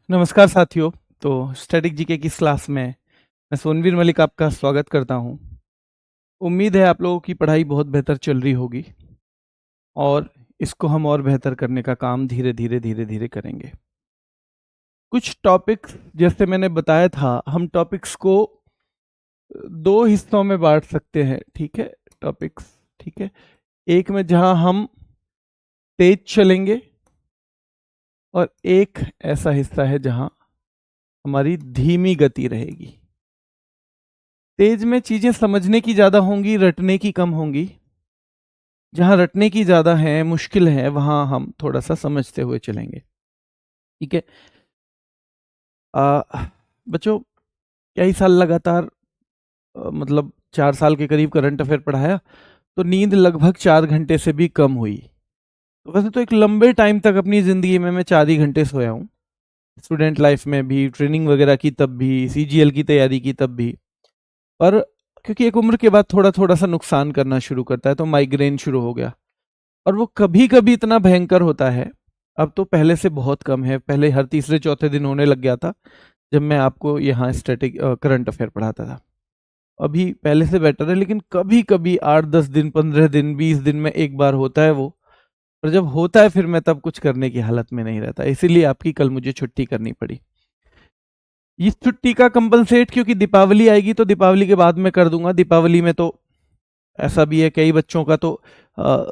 नमस्कार साथियों। तो स्टैटिक जीके की इस क्लास में मैं सोनवीर मलिक आपका स्वागत करता हूं। उम्मीद है आप लोगों की पढ़ाई बहुत बेहतर चल रही होगी और इसको हम और बेहतर करने का काम धीरे धीरे करेंगे। कुछ टॉपिक्स जैसे मैंने बताया था, हम टॉपिक्स को दो हिस्सों में बांट सकते हैं। ठीक है, टॉपिक्स। ठीक है, एक में जहां हम तेज चलेंगे और एक ऐसा हिस्सा है जहां हमारी धीमी गति रहेगी। तेज में चीजें समझने की ज्यादा होंगी, रटने की कम होंगी। जहां रटने की ज्यादा है, मुश्किल है, वहां हम थोड़ा सा समझते हुए चलेंगे। ठीक है। बच्चों, कई साल लगातार मतलब 4 साल के करीब करंट अफेयर पढ़ाया, तो नींद लगभग 4 घंटे से भी कम हुई। तो वैसे तो एक लंबे टाइम तक अपनी जिंदगी में मैं 4 ही घंटे सोया हूँ। स्टूडेंट लाइफ में भी, ट्रेनिंग वगैरह की तब भी, सीजीएल की तैयारी की तब भी। पर क्योंकि एक उम्र के बाद थोड़ा थोड़ा सा नुकसान करना शुरू करता है, तो माइग्रेन शुरू हो गया। और वो कभी कभी इतना भयंकर होता है, अब तो पहले से बहुत कम है। पहले हर तीसरे चौथे दिन होने लग गया था जब मैं आपको यहाँ स्टैटिक करंट अफेयर पढ़ाता था। अभी पहले से बेटर है, लेकिन कभी कभी 8-10 दिन, 15 दिन, 20 दिन में एक बार होता है वो। और जब होता है फिर मैं तब कुछ करने की हालत में नहीं रहता, इसीलिए आपकी कल मुझे छुट्टी करनी पड़ी। इस छुट्टी का कंपनसेट क्योंकि दीपावली आएगी, तो दीपावली के बाद में कर दूंगा। दीपावली में तो ऐसा भी है, कई बच्चों का तो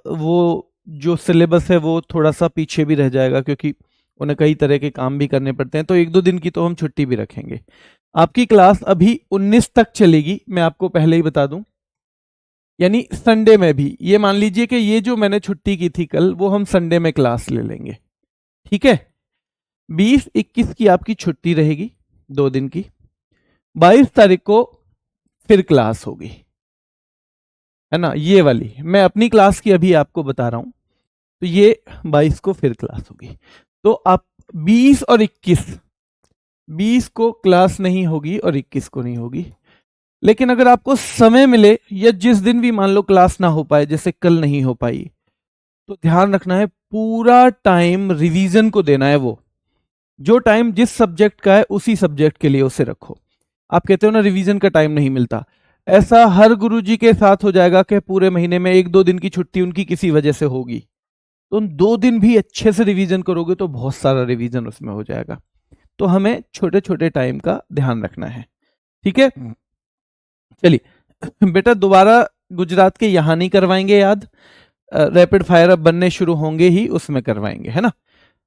वो जो सिलेबस है वो थोड़ा सा पीछे भी रह जाएगा, क्योंकि उन्हें कई तरह के काम भी करने पड़ते हैं। तो 1-2 दिन की तो हम छुट्टी भी रखेंगे। आपकी क्लास अभी 19 तक चलेगी, मैं आपको पहले ही बता दूं। यानी संडे में भी, ये मान लीजिए कि ये जो मैंने छुट्टी की थी कल, वो हम संडे में क्लास ले लेंगे। ठीक है। 20-21 की आपकी छुट्टी रहेगी, 2 दिन की। 22 तारीख को फिर क्लास होगी, है ना। ये वाली मैं अपनी क्लास की अभी आपको बता रहा हूं। तो ये 22 को फिर क्लास होगी। तो आप 20 और 21, 20 को क्लास नहीं होगी और 21 को नहीं होगी। लेकिन अगर आपको समय मिले, या जिस दिन भी मान लो क्लास ना हो पाए, जैसे कल नहीं हो पाई, तो ध्यान रखना है पूरा टाइम रिवीजन को देना है। वो जो टाइम जिस सब्जेक्ट का है उसी सब्जेक्ट के लिए उसे रखो। आप कहते हो ना रिवीजन का टाइम नहीं मिलता, ऐसा हर गुरुजी के साथ हो जाएगा कि पूरे महीने में 1-2 दिन की छुट्टी उनकी किसी वजह से होगी। तो उन 2 दिन भी अच्छे से रिवीजन करोगे तो बहुत सारा रिवीजन उसमें हो जाएगा। तो हमें छोटे छोटे टाइम का ध्यान रखना है। ठीक है, चलिए बेटा, दोबारा गुजरात के यहां नहीं करवाएंगे याद। रैपिड फायर अब बनने शुरू होंगे ही, उसमें करवाएंगे, है ना।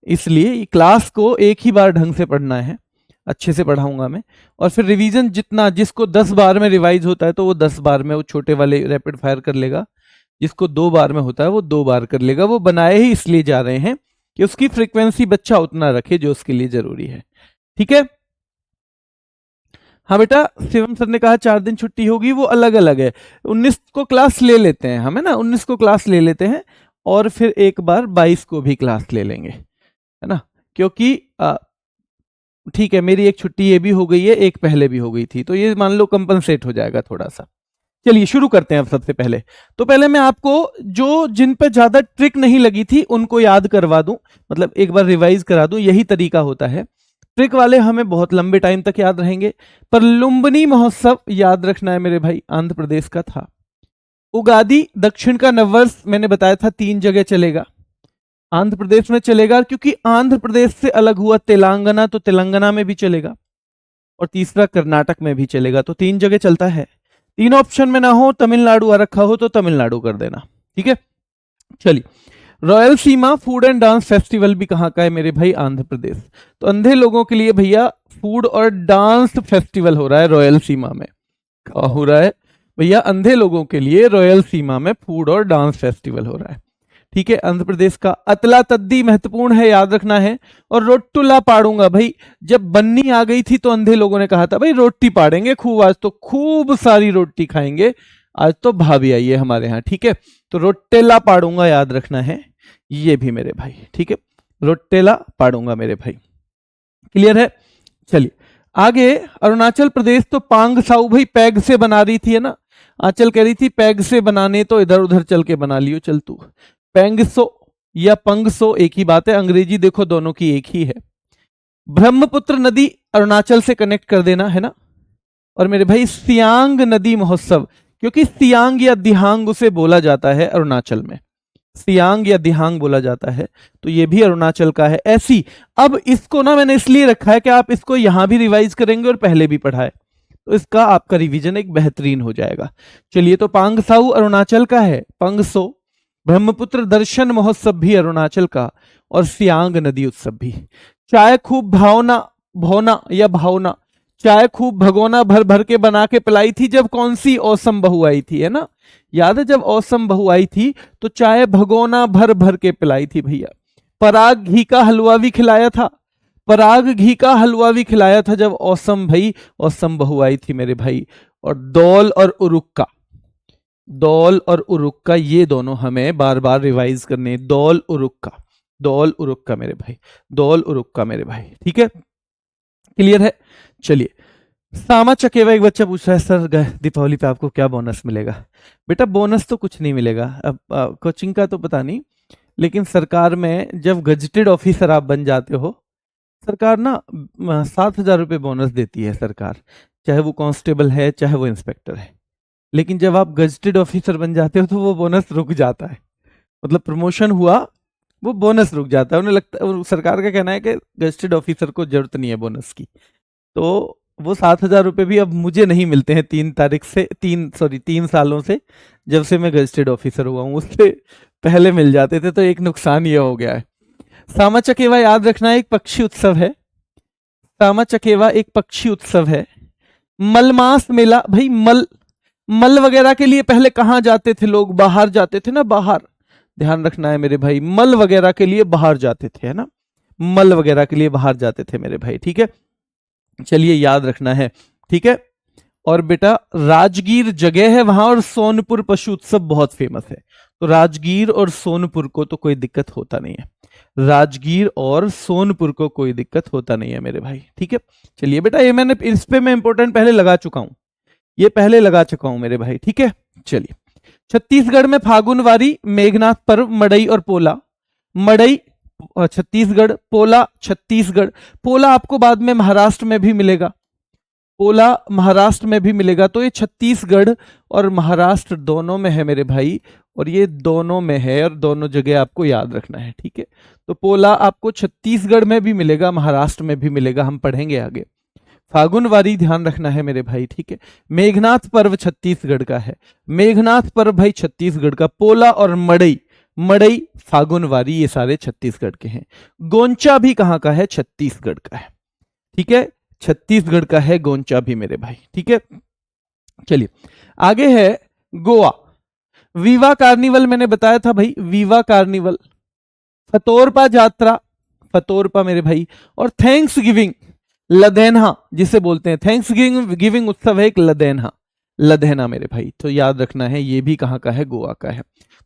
इसलिए क्लास को एक ही बार ढंग से पढ़ना है, अच्छे से पढ़ाऊंगा मैं। और फिर रिवीजन जितना, जिसको 10 बार में रिवाइज होता है तो वो 10 बार में वो छोटे वाले रैपिड फायर कर लेगा। जिसको 2 बार में होता है वो 2 बार कर लेगा। वो बनाए ही इसलिए जा रहे हैं कि उसकी फ्रीक्वेंसी बच्चा उतना रखे जो उसके लिए जरूरी है। ठीक है। हाँ बेटा, शिवम सर ने कहा 4 दिन छुट्टी होगी, वो अलग अलग है। 19 को क्लास ले लेते हैं हम, है ना। 19 को क्लास ले लेते हैं और फिर एक बार 22 को भी क्लास ले लेंगे, है ना। क्योंकि ठीक है, मेरी एक छुट्टी ये भी हो गई है, एक पहले भी हो गई थी, तो ये मान लो कंपनसेट हो जाएगा थोड़ा सा। चलिए शुरू करते हैं अब सबसे पहले। तो पहले मैं आपको जो जिन पे ज्यादा ट्रिक नहीं लगी थी उनको याद करवा दूं, मतलब एक बार रिवाइज करा दूं। यही तरीका होता है। ट्रिक वाले हमें बहुत लंबे टाइम तक याद रहेंगे, पर लुम्बिनी महोत्सव याद रखना है मेरे भाई, आंध्र प्रदेश का था। उगादी दक्षिण का नववर्ष मैंने बताया था 3 जगह चलेगा। आंध्र प्रदेश में चलेगा, क्योंकि आंध्र प्रदेश से अलग हुआ तेलंगाना, तो तेलंगाना में भी चलेगा। और तीसरा कर्नाटक में भी चलेगा। तो 3 जगह चलता है। 3 ऑप्शन में ना हो, तमिलनाडु आ रखा हो तो तमिलनाडु कर देना। ठीक है, चलिए। Royal Seema food and dance festival भी कहाँ का है मेरे भाई? आंध्र प्रदेश। तो अंधे लोगों के लिए भैया फूड और डांस फेस्टिवल हो रहा है रॉयल सीमा में। क्या हो रहा है भैया? अंधे लोगों के लिए रॉयल सीमा में फूड और डांस फेस्टिवल हो रहा है। ठीक है, आंध्र प्रदेश का। अतला तद्दी महत्वपूर्ण है, याद रखना है। और रोटुला पाड़ूंगा भाई, जब बन्नी आ गई थी तो अंधे लोगों ने कहा था भाई रोटी पाड़ेंगे खूब, आज तो खूब सारी रोटी खाएंगे, आज तो भाभी आई है हमारे यहाँ। ठीक है, तो रोटेला पाड़ूंगा, याद रखना है ये भी मेरे भाई। ठीक है, रोटेला पाड़ूंगा मेरे भाई। क्लियर है? चलिए आगे। अरुणाचल प्रदेश तो पांग साउ भाई पैग से बना रही थी, है ना। आंचल कह रही थी पैग से बनाने, तो इधर उधर चल के बना लियो चल तू। पेंगसो या पंगसो एक ही बात है, अंग्रेजी देखो दोनों की एक ही है। ब्रह्मपुत्र नदी अरुणाचल से कनेक्ट कर देना है ना। और मेरे भाई सियांग नदी महोत्सव, क्योंकि सियांग या दिहांग उसे बोला जाता है अरुणाचल में, सियांग या दिहांग बोला जाता है, तो ये भी अरुणाचल का है। ऐसी अब इसको ना मैंने इसलिए रखा है कि आप इसको यहां भी रिवाइज करेंगे और पहले भी पढ़ा है, तो इसका आपका रिवीजन एक बेहतरीन हो जाएगा। चलिए, तो पांगसाऊ अरुणाचल का है, पंगसो। ब्रह्मपुत्र दर्शन महोत्सव भी अरुणाचल का, और सियांग नदी उत्सव भी। चाय खूब भावना भौना या भावना, चाय खूब भगोना भर भर के बना के पिलाई थी जब कौन सी औसम बहू आई थी, है ना। याद है जब औसम बहू आई थी तो चाय भगोना भर भर के पिलाई थी भैया। पराग घी का हलवा भी खिलाया था, पराग घी का हलवा भी खिलाया था जब औसम भाई औसम बहू आई थी मेरे भाई। और दौल और उरुक्का, दौल और उरुक्का ये दोनों हमें बार बार रिवाइज करने, दौल उरुक्का, दौल उरुक्का मेरे भाई, दौल उरुक्का मेरे भाई, ठीक है, क्लियर है। चलिए, सामा चकेवा एक बच्चा पूछ रहा है सर दीपावली पे आपको क्या बोनस मिलेगा। बेटा बोनस तो कुछ नहीं मिलेगा, अब कोचिंग का तो पता नहीं, लेकिन सरकार में जब गजेटेड ऑफिसर आप बन जाते हो, सरकार ना 7,000 रुपये बोनस देती है सरकार, चाहे वो कांस्टेबल है चाहे वो इंस्पेक्टर है। लेकिन जब आप गजेटेड ऑफिसर बन जाते हो तो वो बोनस रुक जाता है, मतलब प्रमोशन हुआ वो बोनस रुक जाता है। उन्हें लगता है, सरकार का कहना है कि गजेटेड ऑफिसर को जरूरत नहीं है बोनस की, तो वो 7,000 रुपये भी अब मुझे नहीं मिलते हैं 3 तारीख से, 3 सालों से जब से मैं गजेटेड ऑफिसर हुआ हूँ, उससे पहले मिल जाते थे, तो एक नुकसान ये हो गया है। सामा चकेवा याद रखना एक पक्षी उत्सव है, सामा चकेवा एक पक्षी उत्सव है। मलमास मेला, भाई मल वगैरह के लिए पहले कहाँ जाते थे लोग, बाहर जाते थे ना, बाहर, ध्यान रखना है मेरे भाई, मल वगैरह के लिए बाहर जाते थे, है ना, मल वगैरह के लिए बाहर जाते थे मेरे भाई, ठीक है। चलिए याद रखना है, ठीक है। और बेटा राजगीर जगह है वहां, और सोनपुर पशु उत्सव बहुत फेमस है, तो राजगीर और सोनपुर को तो कोई दिक्कत होता नहीं है, राजगीर और सोनपुर को कोई दिक्कत होता नहीं है मेरे भाई, ठीक है। चलिए बेटा, ये मैंने इस पे मैं इंपॉर्टेंट पहले लगा चुका हूं, ये पहले लगा चुका हूं मेरे भाई, ठीक है। चलिए, छत्तीसगढ़ में फागुनवारी, मेघनाथ पर्व, मड़ई और पोला। मड़ई छत्तीसगढ़, पोला छत्तीसगढ़। पोला आपको बाद में महाराष्ट्र में भी मिलेगा, पोला महाराष्ट्र में भी मिलेगा, तो ये छत्तीसगढ़ और महाराष्ट्र दोनों में है मेरे भाई, और ये दोनों में है, और दोनों जगह आपको याद रखना है, ठीक है। तो पोला आपको छत्तीसगढ़ में भी मिलेगा, महाराष्ट्र में भी मिलेगा, हम पढ़ेंगे आगे। फागुनवारी ध्यान रखना है मेरे भाई, ठीक है। मेघनाथ पर्व छत्तीसगढ़ का है, मेघनाथ पर्व भाई छत्तीसगढ़ का। पोला और मड़ई, मड़ई फागुनवारी ये सारे छत्तीसगढ़ के हैं। गोंचा भी कहाँ का है, छत्तीसगढ़ का है, ठीक है, छत्तीसगढ़ का है गोंचा भी मेरे भाई, ठीक है। चलिए आगे है गोवा, वीवा कार्निवल मैंने बताया था भाई, वीवा कार्निवल। फतोरपा यात्रा, फतोरपा मेरे भाई। और थैंक्स गिविंग, लदेन्हा जिसे बोलते हैं, थैंक्स गिविंग उत्सव है एक लदेन्हा, लदेना मेरे भाई, तो याद रखना है ये भी कहाँ का है, गोवा का है।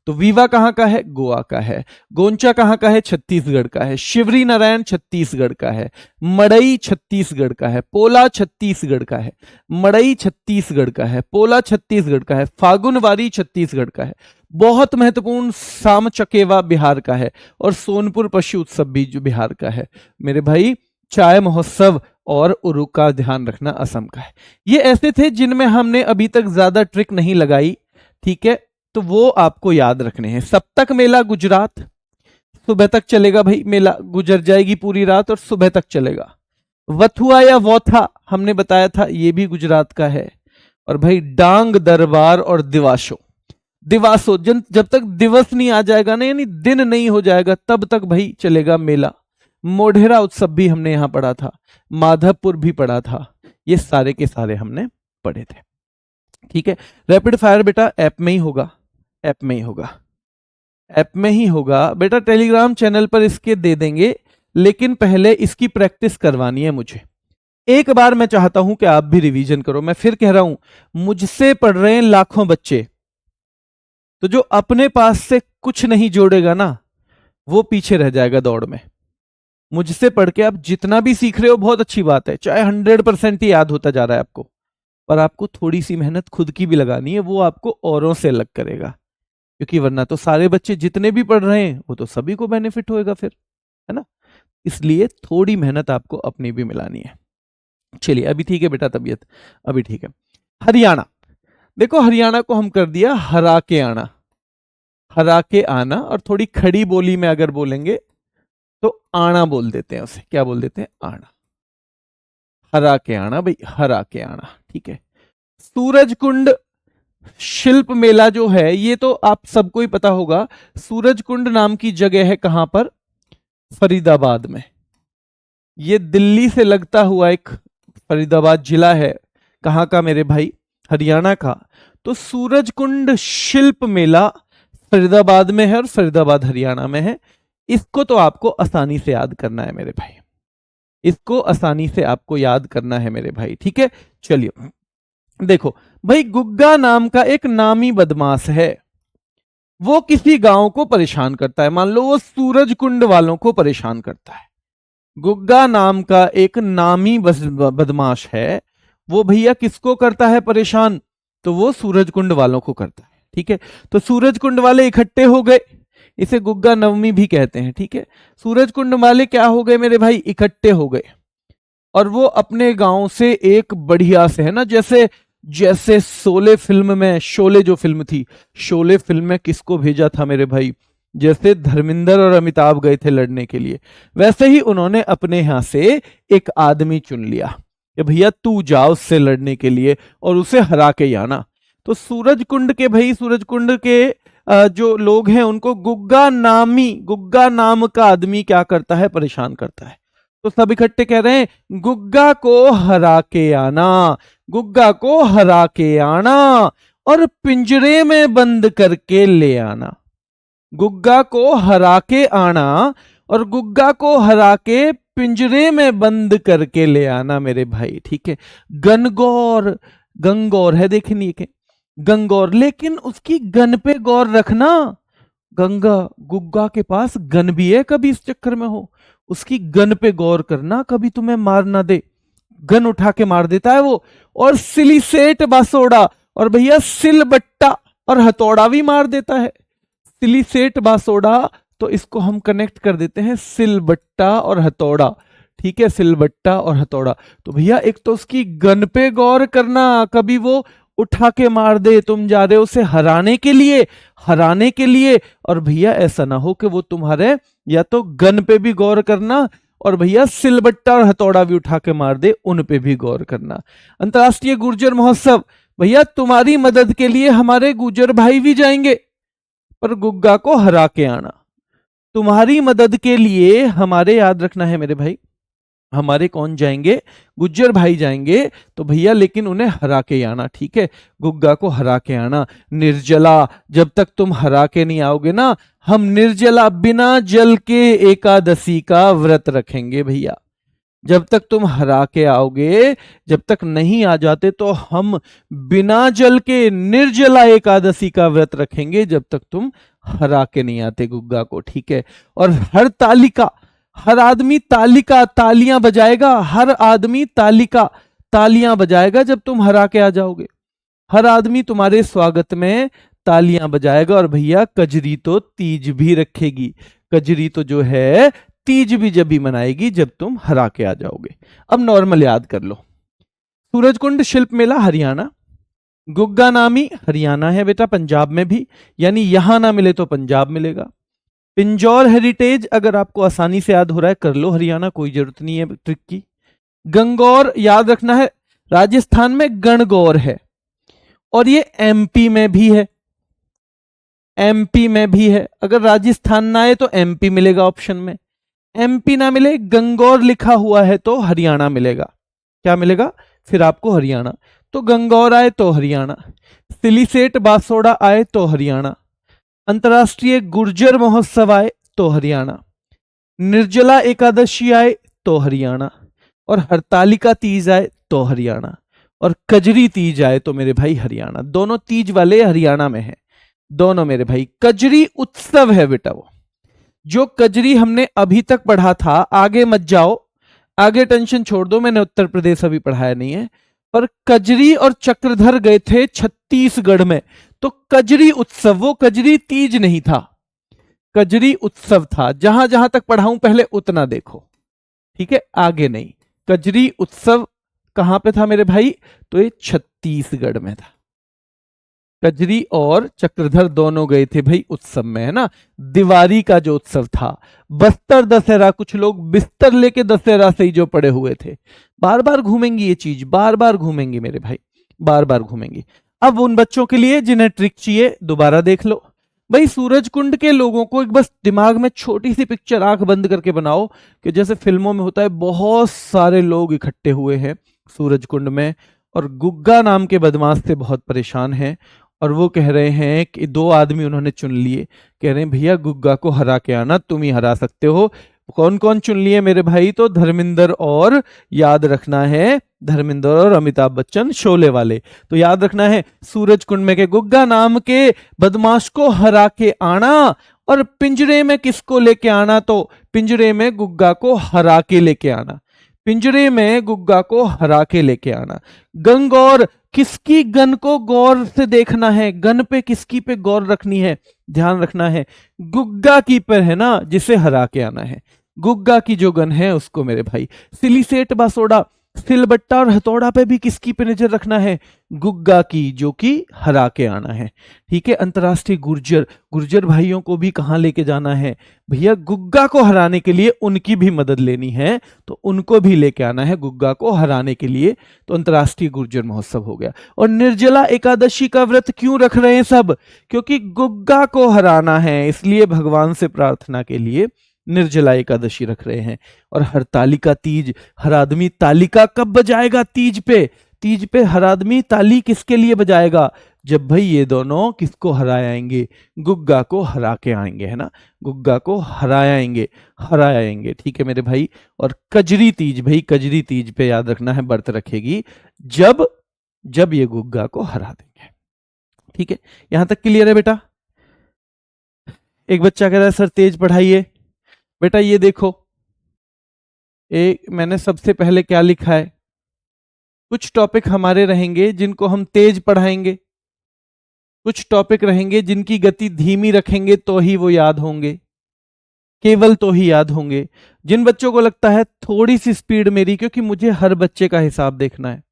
तो वीवा कहाँ का है, गोवा का है। गोंचा कहाँ का है, छत्तीसगढ़ का है। शिवरी नारायण छत्तीसगढ़ का है। मड़ई छत्तीसगढ़ का है। पोला छत्तीसगढ़ का है। मड़ई छत्तीसगढ़ का है। पोला छत्तीसगढ़ का है। फागुनवारी छत्तीसगढ़ का है। बहुत महत्वपूर्ण साम चकेवा बिहार का है, और सोनपुर पशु उत्सव भी जो बिहार का है मेरे भाई। चाय महोत्सव और उरुका ध्यान रखना असम का है। ये ऐसे थे जिनमें हमने अभी तक ज्यादा ट्रिक नहीं लगाई, ठीक है, तो वो आपको याद रखने हैं। सप्तक मेला गुजरात, सुबह तक चलेगा भाई मेला, गुजर जाएगी पूरी रात और सुबह तक चलेगा। वथुआ या वोथा हमने बताया था, ये भी गुजरात का है। और भाई डांग दरबार और दिवासो, दिवासो जब तक दिवस नहीं आ जाएगा ना, यानी दिन नहीं हो जाएगा, तब तक भाई चलेगा मेला। मोढेरा उत्सव भी हमने यहां पढ़ा था, माधवपुर भी पढ़ा था, ये सारे के सारे हमने पढ़े थे, ठीक है। रैपिड फायर बेटा ऐप में ही होगा, ऐप में ही होगा, ऐप में ही होगा बेटा। टेलीग्राम चैनल पर इसके दे देंगे, लेकिन पहले इसकी प्रैक्टिस करवानी है मुझे। एक बार मैं चाहता हूं कि आप भी रिवीजन करो। मैं फिर कह रहा हूं, मुझसे पढ़ रहे हैं लाखों बच्चे, तो जो अपने पास से कुछ नहीं जोड़ेगा ना, वो पीछे रह जाएगा दौड़ में। मुझसे पढ़ के आप जितना भी सीख रहे हो बहुत अच्छी बात है, चाहे 100% ही याद होता जा रहा है आपको, पर आपको थोड़ी सी मेहनत खुद की भी लगानी है, वो आपको औरों से अलग करेगा। क्योंकि वरना तो सारे बच्चे जितने भी पढ़ रहे हैं वो तो सभी को बेनिफिट होएगा फिर, है ना। इसलिए थोड़ी मेहनत आपको अपनी भी मिलानी है। चलिए अभी ठीक है बेटा, तबीयत अभी ठीक है। हरियाणा, देखो हरियाणा को हम कर दिया हरा के आना, हरा के आना, और थोड़ी खड़ी बोली में अगर बोलेंगे तो आना बोल देते हैं उसे। क्या बोल देते हैं? आना। हरा के आना भाई, हरा के आना, ठीक है। सूरजकुंड शिल्प मेला जो है ये तो आप सबको ही पता होगा। सूरजकुंड नाम की जगह है कहां पर? फरीदाबाद में। ये दिल्ली से लगता हुआ एक फरीदाबाद जिला है। कहां का मेरे भाई? हरियाणा का। तो सूरजकुंड शिल्प मेला फरीदाबाद में है और फरीदाबाद हरियाणा में है। इसको तो आपको आसानी से याद करना है मेरे भाई, इसको आसानी से आपको याद करना है मेरे भाई, ठीक है। चलिए देखो भाई, गुग्गा नाम का एक नामी बदमाश है, वो किसी गांव को परेशान करता है। मान लो वो सूरजकुंड वालों को परेशान करता है। गुग्गा नाम का एक नामी बदमाश है, वो भैया किसको करता है परेशान? तो वो सूरजकुंड वालों को करता है, ठीक है। तो सूरजकुंड वाले इकट्ठे हो गए, इसे गुग्गा नवमी भी कहते हैं, ठीक है। सूरजकुंड वाले क्या हो गए मेरे भाई? इकट्ठे हो गए, और वो अपने गांव से एक बढ़िया से, है ना, जैसे जैसे शोले फिल्म में, शोले जो फिल्म थी, शोले फिल्म में किसको भेजा था मेरे भाई? जैसे धर्मेंद्र और अमिताभ गए थे लड़ने के लिए, वैसे ही उन्होंने अपने यहां से एक आदमी चुन लिया कि भैया तू जा उससे लड़ने के लिए और उसे हरा के आना। तो सूरजकुंड के भाई, सूरजकुंड के जो लोग हैं उनको गुग्गा नाम का आदमी क्या करता है? परेशान करता है। तो सब इकट्ठे कह रहे हैं गुग्गा को हरा के आना, गुग्गा को हरा के आना और पिंजरे में बंद करके ले आना। गुग्गा को हरा के आना और गुग्गा को हरा के पिंजरे में बंद करके ले आना मेरे भाई, ठीक है। गनगौर, गंगौर है देखिए के गंगौर, लेकिन उसकी गन पे गौर रखना। गंगा गुग्गा के पास गन भी है, कभी इस चक्कर में हो, उसकी गन पे गौर करना, कभी तुम्हें मार ना दे। गन उठा के मार देता है वो। और सिलीसेट बासोड़ा, और भैया सिलबट्टा और हथौड़ा भी मार देता है। सिलीसेट बासोड़ा, तो इसको हम कनेक्ट कर देते हैं सिलबट्टा और हथौड़ा, ठीक है, सिलबट्टा और हथौड़ा। तो भैया एक तो उसकी गन पे गौर करना, कभी वो उठा के मार दे, तुम जा रहे हो उसे हराने के लिए, हराने के लिए, और भैया ऐसा ना हो कि वो तुम्हारे या तो गन पे भी गौर करना और भैया सिलबट्टा और हथौड़ा भी उठा के मार दे, उन पे भी गौर करना। अंतर्राष्ट्रीय गुर्जर महोत्सव, भैया तुम्हारी मदद के लिए हमारे गुर्जर भाई भी जाएंगे, पर गुग्गा को हरा के आना। तुम्हारी मदद के लिए हमारे, याद रखना है मेरे भाई, हमारे कौन जाएंगे? गुज्जर भाई जाएंगे, तो भैया लेकिन उन्हें हरा के आना, ठीक है। गुग्गा को हरा के आना। निर्जला, जब तक तुम हरा के नहीं आओगे ना, हम निर्जला बिना जल के एकादशी का व्रत रखेंगे भैया। जब तक तुम हरा के आओगे, जब तक नहीं आ जाते, तो हम बिना जल के निर्जला एकादशी का व्रत रखेंगे, जब तक तुम हरा के नहीं आते गुग्गा को, ठीक है। और हर तालिका, हर आदमी तालिका, तालियां बजाएगा, हर आदमी तालिका, तालियां बजाएगा जब तुम हरा के आ जाओगे। हर आदमी तुम्हारे स्वागत में तालियां बजाएगा। और भैया कजरी तो तीज भी रखेगी, कजरी तो जो है तीज भी जब भी मनाएगी जब तुम हरा के आ जाओगे। अब नॉर्मल याद कर लो। सूरजकुंड शिल्प मेला हरियाणा, गुग्गा नामी हरियाणा है बेटा, पंजाब में भी, यानी यहां ना मिले तो पंजाब मिलेगा। पिंजौर हेरिटेज अगर आपको आसानी से याद हो रहा है कर लो, हरियाणा, कोई जरूरत नहीं है ट्रिक की। गंगौर याद रखना है, राजस्थान में गणगौर है, और ये एमपी में भी है, एमपी में भी है। अगर राजस्थान ना आए तो एमपी मिलेगा ऑप्शन में, एमपी ना मिले, गंगौर लिखा हुआ है तो हरियाणा मिलेगा। क्या मिलेगा फिर आपको? हरियाणा। तो गंगौर आए तो हरियाणा, सिलीसेट बासोड़ा आए तो हरियाणा, अंतर्राष्ट्रीय गुर्जर महोत्सव आए तो हरियाणा, निर्जला एकादशी आए तो हरियाणा, और हरतालिका तीज आए तो हरियाणा, और कजरी तीज आए तो मेरे भाई हरियाणा। दोनों तीज वाले हरियाणा में हैं, दोनों मेरे भाई। कजरी उत्सव है बेटा वो, जो कजरी हमने अभी तक पढ़ा था, आगे मत जाओ, आगे टेंशन छोड़ दो, मैंने उत्तर प्रदेश अभी पढ़ाया नहीं है। पर कजरी और चक्रधर गए थे छत्तीसगढ़ में, तो कजरी उत्सव, वो कजरी तीज नहीं था, कजरी उत्सव था। जहां जहां तक पढ़ाऊं पहले उतना देखो, ठीक है, आगे नहीं। कजरी उत्सव कहां पे था मेरे भाई? तो ये छत्तीसगढ़ में था। कजरी और चक्रधर दोनों गए थे भाई उत्सव में, है ना। दिवाली का जो उत्सव था, बस्तर दशहरा, कुछ लोग बिस्तर लेके दशहरा से ही जो पड़े हुए थे। बार बार घूमेंगी ये चीज, बार बार घूमेंगी मेरे भाई, बार बार घूमेंगी। अब उन बच्चों के लिए जिन्हें ट्रिक चाहिए, दोबारा देख लो भाई। सूरज कुंड के लोगों को एक बस दिमाग में छोटी सी पिक्चर आंख बंद करके बनाओ कि जैसे फिल्मों में होता है, बहुत सारे लोग इकट्ठे हुए हैं सूरज कुंड में, और गुग्गा नाम के बदमाश से बहुत परेशान हैं, और वो कह रहे हैं कि दो आदमी उन्होंने चुन लिए, कह रहे हैं भैया गुग्गा को हरा के आना, तुम ही हरा सकते हो। कौन कौन चुन लिए मेरे भाई? तो धर्मेंद्र और, याद रखना है, धर्मेंद्र और अमिताभ बच्चन, शोले वाले। तो याद रखना है, सूरज कुंड में के गुग्गा नाम के बदमाश को हरा के आना, और पिंजरे में किसको लेके आना? तो पिंजरे में गुग्गा को हरा के लेके आना, पिंजरे में गुग्गा को हरा के लेके आना। गंगौर, किसकी गन को गौर से देखना है, गन पे किसकी पे गौर रखनी है, ध्यान रखना है, गुग्गा की पर है ना, जिसे हरा के आना है। गुग्गा की जो गन है उसको मेरे भाई। सिलीसेट बासोड़ा, सिलबट्टा और हथौड़ा पे भी किसकी पे नजर रखना है? गुग्गा की, जो कि हरा के आना है। ठीक है, अंतरराष्ट्रीय गुर्जर, गुर्जर भाइयों को भी कहां लेके जाना है भैया? गुग्गा को हराने के लिए उनकी भी मदद लेनी है, तो उनको भी लेके आना है गुग्गा को हराने के लिए। तो अंतरराष्ट्रीय गुर्जर महोत्सव हो गया। और निर्जला एकादशी का व्रत क्यों रख रहे हैं सब? क्योंकि गुग्गा को हराना है, इसलिए भगवान से प्रार्थना के लिए निर्जला एकादशी रख रहे हैं। और हरतालिका तीज, हर आदमी तालिका कब बजाएगा? तीज पे। तीज पे हर आदमी ताली किसके लिए बजाएगा? जब भाई ये दोनों किसको हराएंगे? गुग्गा को हरा के आएंगे, है ना, गुग्गा को हराएंगे, हराएंगे। ठीक है मेरे भाई। और कजरी तीज, भाई कजरी तीज पे याद रखना है व्रत रखेगी जब जब ये गुग्गा को हरा देंगे। ठीक है, यहां तक क्लियर है बेटा? एक बच्चा कह रहा है सर तेज पढ़ाइए। बेटा ये देखो, मैंने सबसे पहले क्या लिखा है, कुछ टॉपिक हमारे रहेंगे जिनको हम तेज पढ़ाएंगे, कुछ टॉपिक रहेंगे जिनकी गति धीमी रखेंगे तो ही वो याद होंगे, केवल तो ही याद होंगे। जिन बच्चों को लगता है थोड़ी सी स्पीड मेरी, क्योंकि मुझे हर बच्चे का हिसाब देखना है,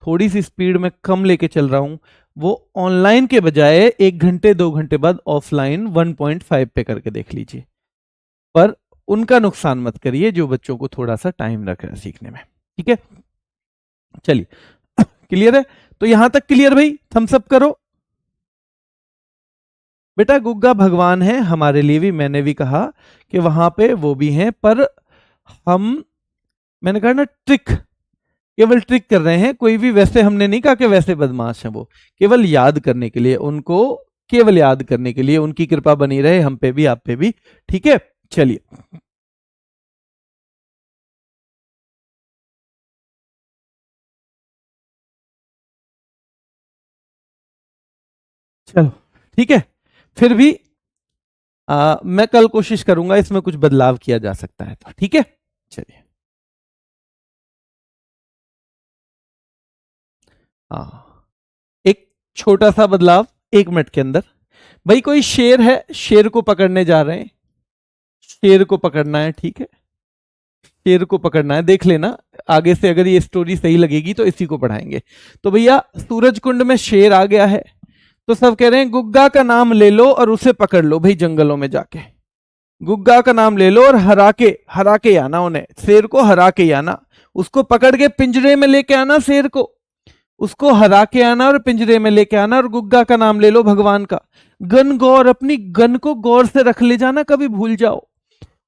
थोड़ी सी स्पीड में कम लेके चल रहा हूं, वो ऑनलाइन के बजाय 1 घंटे 2 घंटे बाद ऑफलाइन 1.5 पे करके देख लीजिए। पर उनका नुकसान मत करिए जो बच्चों को थोड़ा सा टाइम रख रहा है सीखने में। ठीक है, चलिए क्लियर है? तो यहां तक क्लियर भाई? थम्स अप करो। बेटा गुग्गा भगवान है हमारे लिए भी, मैंने भी कहा कि वहां पे वो भी हैं, पर मैंने कहा ना ट्रिक, केवल ट्रिक कर रहे हैं, कोई भी वैसे हमने नहीं कहा कि वैसे बदमाश हैं वो, केवल याद करने के लिए, उनको केवल याद करने के लिए, उनकी कृपा बनी रहे हम पे भी आप पे भी। ठीक है, चलिए चलो ठीक है। फिर भी मैं कल कोशिश करूंगा इसमें कुछ बदलाव किया जा सकता है तो। ठीक है, चलिए। एक छोटा सा बदलाव 1 मिनट के अंदर। भाई कोई शेर है, शेर को पकड़ने जा रहे हैं, शेर को पकड़ना है। ठीक है, शेर को पकड़ना है, देख लेना आगे से अगर ये स्टोरी सही लगेगी तो इसी को पढ़ाएंगे। तो भैया सूरज कुंड में शेर आ गया है, तो सब कह रहे हैं गुग्गा का नाम ले लो और उसे पकड़ लो भाई, जंगलों में जाके गुग्गा का नाम ले लो और हरा के आना, उन्हें शेर को हरा के आना, उसको पकड़ के पिंजरे में लेके आना, शेर को उसको हरा के आना और पिंजरे में लेके आना, और गुग्गा का नाम ले लो भगवान का। गन गौर, अपनी गन को गौर से रख ले जाना, कभी भूल जाओ।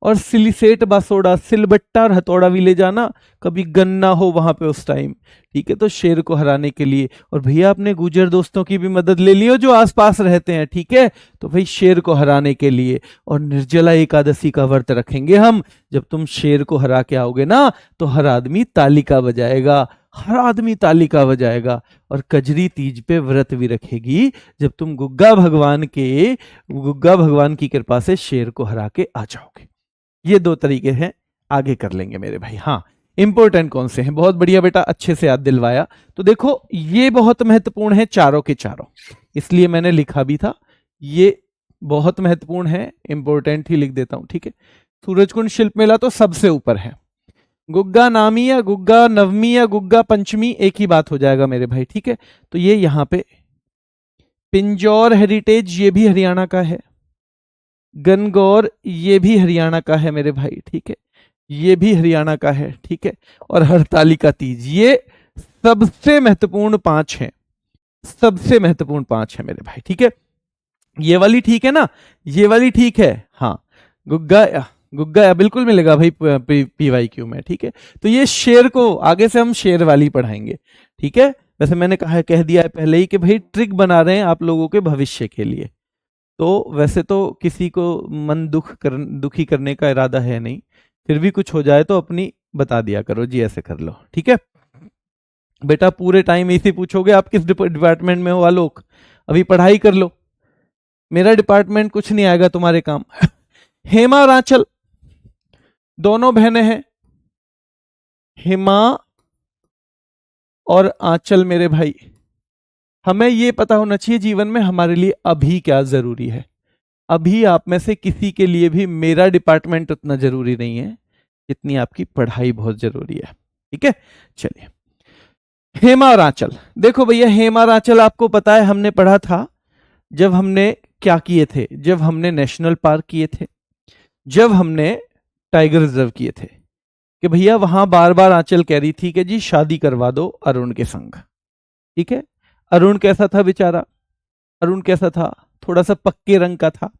और सिलिसेट बासोड़ा, सिलबट्टा और हथौड़ा भी ले जाना, कभी गन ना हो वहां पे उस टाइम। ठीक है, तो शेर को हराने के लिए। और भैया अपने गुजर दोस्तों की भी मदद ले लियो जो आसपास रहते हैं। ठीक है, तो भाई शेर को हराने के लिए। और निर्जला एकादशी का व्रत रखेंगे हम, जब तुम शेर को हरा के आओगे ना तो हर आदमी तालिका बजाएगा, हर आदमी तालिका बजाएगा। और कजरी तीज पे व्रत भी रखेगी जब तुम गुग्गा भगवान की कृपा से शेर को हरा के आ जाओगे। ये 2 तरीके हैं, आगे कर लेंगे मेरे भाई। हाँ, इंपॉर्टेंट कौन से हैं? बहुत बढ़िया बेटा, अच्छे से याद दिलवाया। तो देखो ये बहुत महत्वपूर्ण है चारों के चारों, इसलिए मैंने लिखा भी था, ये बहुत महत्वपूर्ण है, इंपॉर्टेंट ही लिख देता हूं। ठीक है, सूरजकुंड शिल्प मेला तो सबसे ऊपर है, गुग्गा नामी या गुग्गा नवमी या गुग्गा पंचमी एक ही बात हो जाएगा मेरे भाई, ठीक है। तो ये यहाँ पे पिंजौर हेरिटेज ये भी हरियाणा का है, गनगौर ये भी हरियाणा का है मेरे भाई, ठीक है, ये भी हरियाणा का है, ठीक है। और हरतालिका तीज, ये सबसे महत्वपूर्ण 5 हैं, सबसे महत्वपूर्ण 5 है मेरे भाई, ठीक है। ये वाली ठीक है ना, ये वाली ठीक है, हाँ। गुग्गा गुग्गा बिल्कुल मिलेगा भाई PYQ में, ठीक है। तो ये शेर को आगे से हम शेर वाली पढ़ाएंगे, ठीक है। वैसे मैंने कह दिया है पहले ही कि भाई ट्रिक बना रहे हैं आप लोगों के भविष्य के लिए, तो वैसे तो किसी को मन दुखी करने का इरादा है नहीं, फिर भी कुछ हो जाए तो अपनी बता दिया करो जी, ऐसे कर लो, ठीक है। बेटा पूरे टाइम इसी पूछोगे आप किस डिपार्टमेंट में हो आलोक, अभी पढ़ाई कर लो, मेरा डिपार्टमेंट कुछ नहीं आएगा तुम्हारे काम। हेमा और आंचल दोनों बहनें हैं, हेमा और आंचल मेरे भाई। हमें यह पता होना चाहिए जीवन में हमारे लिए अभी क्या जरूरी है। अभी आप में से किसी के लिए भी मेरा डिपार्टमेंट उतना जरूरी नहीं है जितनी आपकी पढ़ाई बहुत जरूरी है, ठीक है। चलिए हेमा और आंचल, देखो भैया हेमा और आंचल आपको पता है हमने पढ़ा था जब हमने क्या किए थे, जब हमने नेशनल पार्क किए थे, जब हमने टाइगर रिजर्व किए थे, कि भैया वहां बार बार आंचल कह रही थी कि जी शादी करवा दो अरुण के संग, ठीक है। अरुण कैसा था बेचारा, अरुण कैसा था, थोड़ा सा पक्के रंग का था।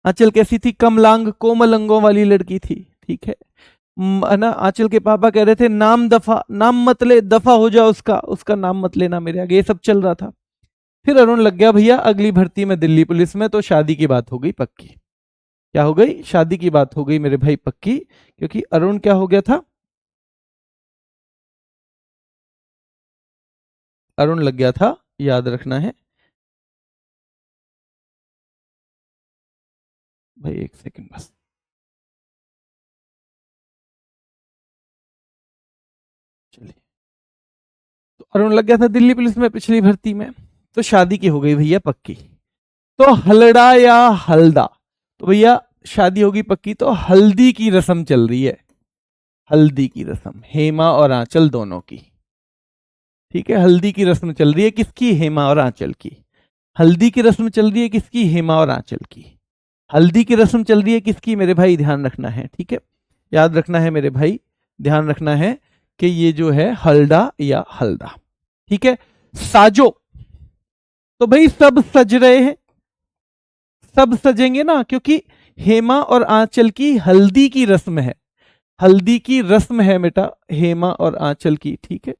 आंचल कैसी थी, कमलांग कोमल अंगों वाली लड़की थी, ठीक है ना। आंचल के पापा कह रहे थे नाम दफा, नाम मत ले, दफा हो जाओ उसका, उसका नाम मत लेना मेरे आगे, ये सब चल रहा था। फिर अरुण लग गया भैया अगली भर्ती में दिल्ली पुलिस में, तो शादी की बात हो गई पक्की। क्या हो गई, शादी की बात हो गई मेरे भाई पक्की, क्योंकि अरुण क्या हो गया था, अरुण लग गया था, याद रखना है भाई, एक सेकंड बस। चलिए, तो अरुण लग गया था दिल्ली पुलिस में पिछली भर्ती में, तो शादी की हो गई भैया पक्की। तो हलड़ा या हल्दा, तो भैया शादी होगी पक्की, तो हल्दी की रस्म चल रही है, हल्दी की रस्म हेमा और आंचल दोनों की, ठीक है। हल्दी की रस्म चल रही है किसकी, हेमा और आंचल की। हल्दी की रस्म चल रही है किसकी, हेमा और आंचल की। हल्दी की रस्म चल रही है किसकी मेरे भाई, ध्यान रखना है, ठीक है, याद रखना है मेरे भाई, ध्यान रखना है कि ये जो है हल्दा या हल्दा, ठीक है। साजो, तो भाई सब सज रहे हैं, सब सजेंगे ना, क्योंकि हेमा और आंचल की हल्दी की रस्म है, हल्दी की रस्म है बेटा हेमा और आंचल की, ठीक है।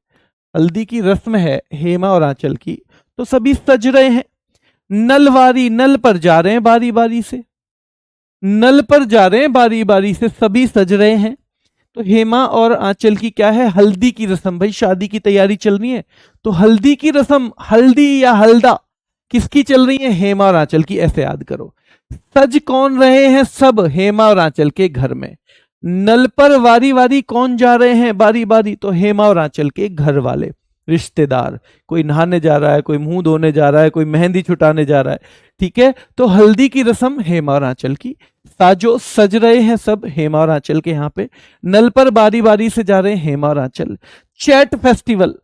हल्दी की रस्म है हेमा और आंचल की, तो सभी सज रहे हैं। नलवारी, नल पर जा रहे हैं बारी बारी से, नल पर जा रहे हैं बारी बारी से, सभी सज रहे हैं। तो हेमा और आंचल की क्या है, हल्दी की रस्म, भाई शादी की तैयारी चल रही है, तो हल्दी की रस्म, हल्दी या हल्दा किसकी चल रही है, हेमा और आंचल की, ऐसे याद करो। सज कौन रहे हैं, सब हेमा और आंचल के घर में। नल पर वारी वारी कौन जा रहे हैं बारी बारी, तो हेमा और आंचल के घर वाले रिश्तेदार, कोई नहाने जा रहा है, कोई मुंह धोने जा रहा है, कोई मेहंदी छुटाने जा रहा है, ठीक है। तो हल्दी की रस्म हेमा और आंचल की, साजो सज रहे हैं सब हेमा और आंचल के यहाँ पे, नल पर बारी बारी से जा रहे हैं हेमा और आंचल। चैट फेस्टिवल,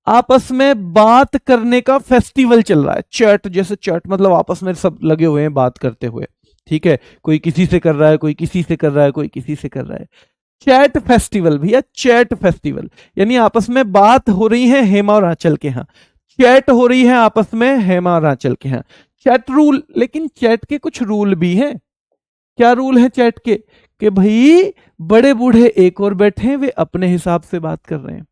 आपस में बात करने का फेस्टिवल चल रहा है, चैट जैसे चैट मतलब आपस में सब लगे हुए हैं बात करते हुए, ठीक है। कोई किसी से कर रहा है, कोई किसी से कर रहा है, कोई किसी से कर रहा है। चैट फेस्टिवल भैया, चैट फेस्टिवल यानी आपस में बात हो रही है हेमा और आंचल के यहाँ, चैट हो रही है आपस में हेमा और आंचल के यहाँ। चैट रूल, लेकिन चैट के कुछ रूल भी हैं। क्या रूल है चैट के, कि भाई बड़े बूढ़े एक और बैठे हैं, वे अपने हिसाब से बात कर रहे हैं,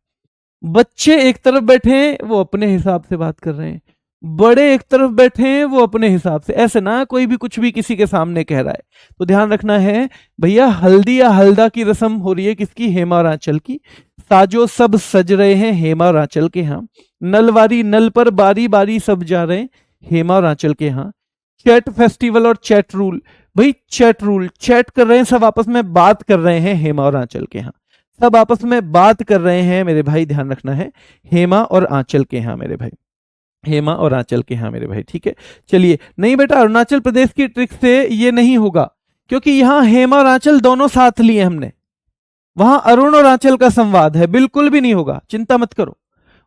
बच्चे एक तरफ बैठे हैं वो अपने हिसाब से बात कर रहे हैं, बड़े एक तरफ बैठे हैं वो अपने हिसाब से, ऐसे ना कोई भी कुछ भी किसी के सामने कह रहा है। तो ध्यान रखना है भैया, हल्दी या हल्दा की रस्म हो रही है किसकी, हेमा और आंचल की। साजो सब सज रहे हैं हेमा और आंचल के यहाँ। नलवारी, नल पर बारी बारी सब जा रहे हैं हेमा और आंचल के यहाँ। चैट फेस्टिवल और चैट रूल, भाई चैट रूल, चैट कर रहे हैं सब, आपस में बात कर रहे हैं हेमा और आंचल के यहाँ, सब आपस में बात कर रहे हैं मेरे भाई, ध्यान रखना है हेमा और आंचल के यहाँ मेरे भाई, हेमा और आंचल के यहाँ मेरे भाई, ठीक है। चलिए, नहीं बेटा अरुणाचल प्रदेश की ट्रिक से ये नहीं होगा, क्योंकि यहाँ हेमा और आंचल दोनों साथ लिए हमने, वहां अरुण और आंचल का संवाद है, बिल्कुल भी नहीं होगा, चिंता मत करो।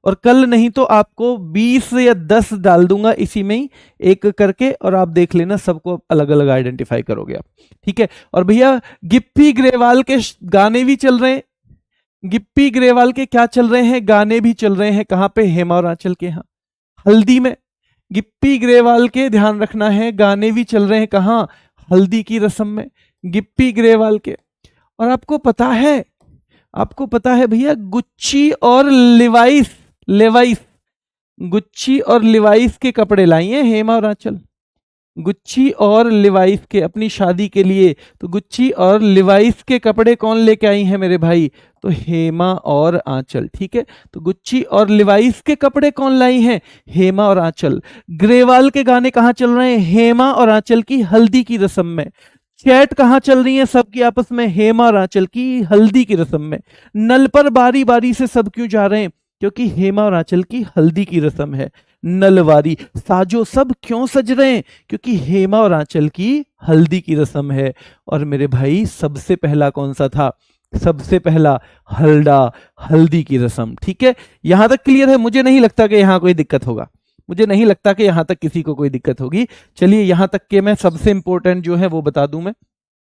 और कल नहीं तो आपको 20 या 10 डाल दूंगा इसी में ही एक करके, और आप देख लेना, सबको अलग अलग आइडेंटिफाई करोगे आप, ठीक है। और भैया गिप्पी ग्रेवाल के गाने भी चल रहे हैं, गिप्पी ग्रेवाल के क्या चल रहे हैं, गाने भी चल रहे हैं, कहां पे, हेमा और आंचल के यहाँ हल्दी में। गिप्पी ग्रेवाल के ध्यान रखना है, गाने भी चल रहे हैं कहां, हल्दी की रस्म में, गिप्पी ग्रेवाल के। और आपको पता है भैया, गुच्ची और लिवाइस, लेवाइस, गुच्ची और लिवाइस के कपड़े लाई हैं हेमा और आंचल, गुच्ची और लिवाइस के, अपनी शादी के लिए। तो गुच्ची और लिवाइस के कपड़े कौन लेके आई हैं मेरे भाई, तो हेमा और आंचल, ठीक है। तो गुच्ची और लिवाइस के कपड़े कौन लाई हैं, हेमा और आंचल। ग्रेवाल के गाने कहां चल रहे हैं, हेमा और आंचल की हल्दी की रस्म में। चैट कहां चल रही है सबकी आपस में, हेमा और आंचल की हल्दी की रस्म में। नल पर बारी बारी से सब क्यों जा रहे हैं, क्योंकि हेमा और आंचल की हल्दी की रस्म है, नलवारी। साजो सब क्यों सज रहे हैं, क्योंकि हेमा और आंचल की हल्दी की रस्म है। और मेरे भाई सबसे पहला कौन सा था, सबसे पहला हल्दा, हल्दी की रस्म, ठीक है। यहां तक क्लियर है, मुझे नहीं लगता कि यहां कोई दिक्कत होगा, मुझे नहीं लगता कि यहां तक किसी को कोई दिक्कत होगी। चलिए यहां तक के मैं सबसे इंपॉर्टेंट जो है वो बता दूं मैं।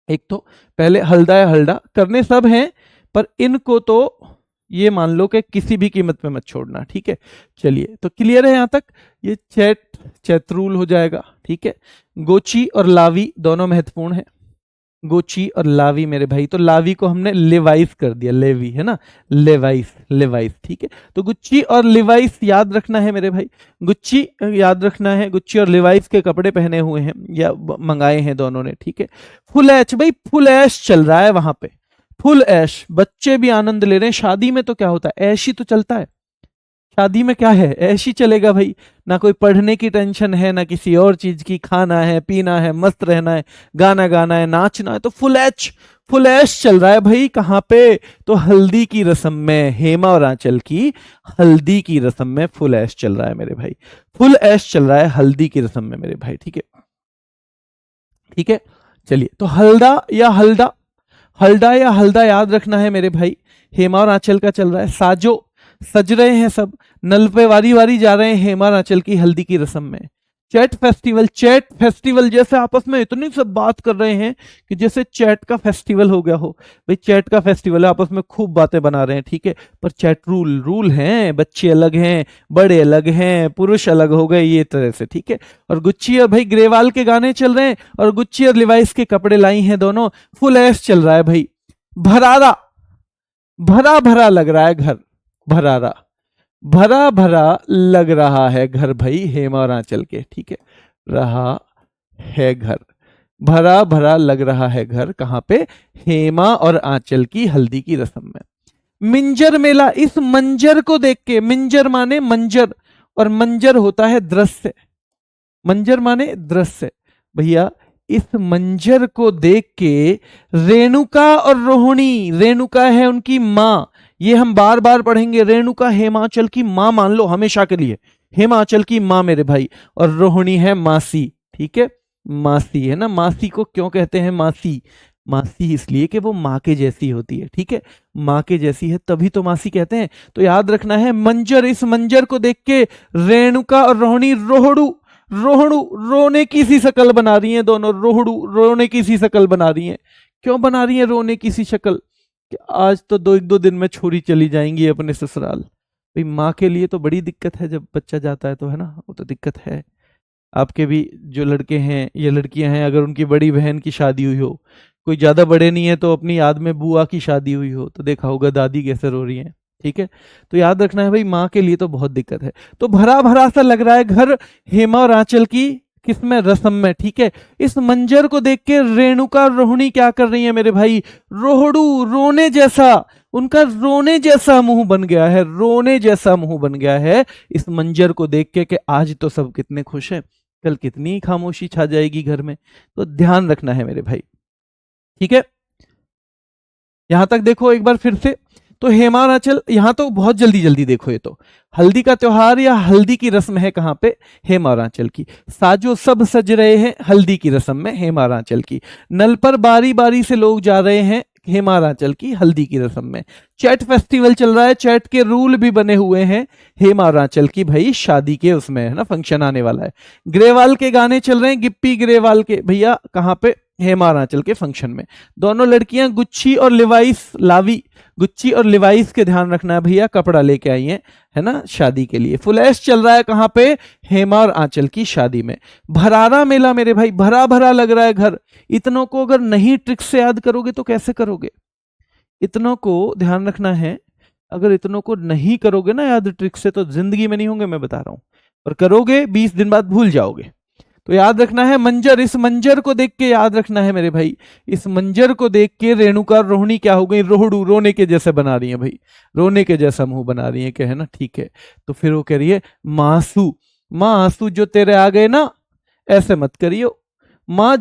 एक तो पहले हल्दा या हल्दा करने सब हैं, पर इनको तो ये मान लो कि किसी भी कीमत पे मत छोड़ना, ठीक है। चलिए तो क्लियर है यहां तक, ये चैत्रूल हो जाएगा, ठीक है। गोची और लावी दोनों महत्वपूर्ण है, गोची और लावी मेरे भाई। तो लावी को हमने लेवाइस कर दिया, लेवी है ना, लेवाइस, लेवाइस, ठीक है। तो गुच्ची और लिवाइस याद रखना है मेरे भाई, गुच्ची याद रखना है, गुच्ची और लिवाइस के कपड़े पहने हुए हैं या मंगाए हैं दोनों ने, ठीक है। फुल ऐश, भाई फुल ऐश चल रहा है वहां पे, फुल ऐश, बच्चे भी आनंद ले रहे हैं। शादी में तो क्या होता है, ऐश ही तो चलता है, शादी में क्या है, ऐश ही चलेगा भाई, ना कोई पढ़ने की टेंशन है, ना किसी और चीज की, खाना है, पीना है, मस्त रहना है, गाना गाना है, नाचना है। तो फुल ऐश, फुल ऐश चल रहा है भाई, कहां पे, तो हल्दी की रस्म में, हेमा और आंचल की हल्दी की रस्म में फुल ऐश चल रहा है मेरे भाई, फुल ऐश चल रहा है हल्दी की रस्म में मेरे भाई, ठीक है, ठीक है। चलिए तो हल्दा या हल्दा, हल्दा या हल्दा याद रखना है मेरे भाई, हेमा और आंचल का चल रहा है। साजो, सज रहे हैं सब, नल पे वारी वारी जा रहे हैं हेमा और आंचल की हल्दी की रस्म में। चैट फेस्टिवल, चैट फेस्टिवल, जैसे आपस में इतनी सब बात कर रहे हैं कि जैसे चैट का फेस्टिवल हो गया हो। भाई चैट का फेस्टिवल है, आपस में खूब बातें बना रहे हैं, ठीक है। पर चैट रूल, रूल हैं, बच्चे अलग हैं, बड़े अलग हैं, पुरुष अलग हो गए, ये तरह से, ठीक है। और गुच्ची और भाई ग्रेवाल के गाने चल रहे हैं, और गुच्ची और लिवाइस के कपड़े लाई हैं दोनों, फुल ऐश चल रहा है भाई। भरारा, भरा भरा लग रहा है घर, भरारा, भरा भरा लग रहा है घर भाई हेमा और आंचल के, ठीक है, रहा है घर, भरा भरा लग रहा है घर, कहां पे, हेमा और आंचल की हल्दी की रस्म में। मिंजर मेला, इस मंजर को देख के, मिंजर माने मंजर, और मंजर होता है दृश्य, मंजर माने दृश्य। भैया इस मंजर को देख के रेणुका और रोहिणी, रेणुका है उनकी मां, ये हम बार बार पढ़ेंगे, रेणुका हेमाचल की मां मान लो हमेशा के लिए, हेमाचल की मां मेरे भाई, और रोहिणी है मासी, ठीक है, मासी है ना। मासी को क्यों कहते हैं मासी, मासी इसलिए कि वो माँ के जैसी होती है, ठीक है, माँ के जैसी है तभी तो मासी कहते हैं। तो याद रखना है मंजर, इस मंजर को देख के रेणुका और रोहिणी रोहड़ू, रोहड़ू रोने की सी शक्ल बना रही हैं दोनों, रोहड़ू रोने की सी शक्ल बना रही हैं। क्यों बना रही हैं रोने की सी शक्ल, कि आज तो एक दो दिन में छोरी चली जाएंगी अपने ससुराल। भाई माँ के लिए तो बड़ी दिक्कत है जब बच्चा जाता है, तो है ना, वो तो दिक्कत है। आपके भी जो लड़के हैं या लड़कियां हैं, अगर उनकी बड़ी बहन की शादी हुई हो, कोई ज्यादा बड़े नहीं है तो अपनी याद में बुआ की शादी हुई हो, तो देखा होगा दादी कैसे रो रही हैं, ठीक है। तो याद रखना है भाई माँ के लिए तो बहुत दिक्कत है। तो भरा भरा सा लग रहा है घर हेमा और आंचल की किसमें, रस्म में, ठीक है। इस मंजर को देख के रेणुका और रोहिणी क्या कर रही है मेरे भाई, रोहड़ू रोने जैसा, उनका रोने जैसा मुंह बन गया है, रोने जैसा मुंह बन गया है इस मंजर को देख के, कि आज तो सब कितने खुश हैं, कल कितनी खामोशी छा जाएगी घर में। तो ध्यान रखना है मेरे भाई, ठीक है। यहां तक देखो एक बार फिर से, तो हेमा और आंचल, यहां तो बहुत जल्दी जल्दी देखो, ये तो हल्दी का त्योहार या हल्दी की रस्म है, कहां पे, हेमा और आंचल की। साजो सब सज रहे हैं हल्दी की रस्म में, हेमा और आंचल की। नल पर बारी बारी से लोग जा रहे हैं, हेमारांचल की हल्दी की रस्म में। चैट फेस्टिवल चल रहा है, चैट के रूल भी बने हुए हैं हेमारांचल की भाई शादी के उसमें, है ना, फंक्शन आने वाला है। ग्रेवाल के गाने चल रहे हैं, गिप्पी ग्रेवाल के भैया, कहाँ पे, हेमारांचल के फंक्शन में। दोनों लड़कियां गुच्ची और लिवाइस, लावी, गुच्ची और लिवाइस के ध्यान रखना है भैया, कपड़ा लेके आई हैं, है ना, शादी के लिए। फुल ऐश चल रहा है कहाँ पे, हेमा और आंचल की शादी में। भरारा मेला मेरे भाई, भरा भरा लग रहा है घर। इतनों को अगर नहीं ट्रिक से याद करोगे तो कैसे करोगे, इतनों को ध्यान रखना है, अगर इतनों को नहीं करोगे ना याद ट्रिक से तो जिंदगी में नहीं होंगे, मैं बता रहा हूं, और करोगे 20 दिन बाद भूल जाओगे। तो याद रखना है मंजर, इस मंजर को देख के याद रखना है मेरे भाई, इस मंजर को देख के रेणुका और रोहिणी क्या हो गई, रोहड़ू, रोने के जैसे बना रही है भाई, रोने के जैसा मुंह बना रही है, क्या है ना, ठीक है। तो फिर वो कह रही है मासू, माँ आंसू जो तेरे आ गए ना, ऐसे मत करियो, माँ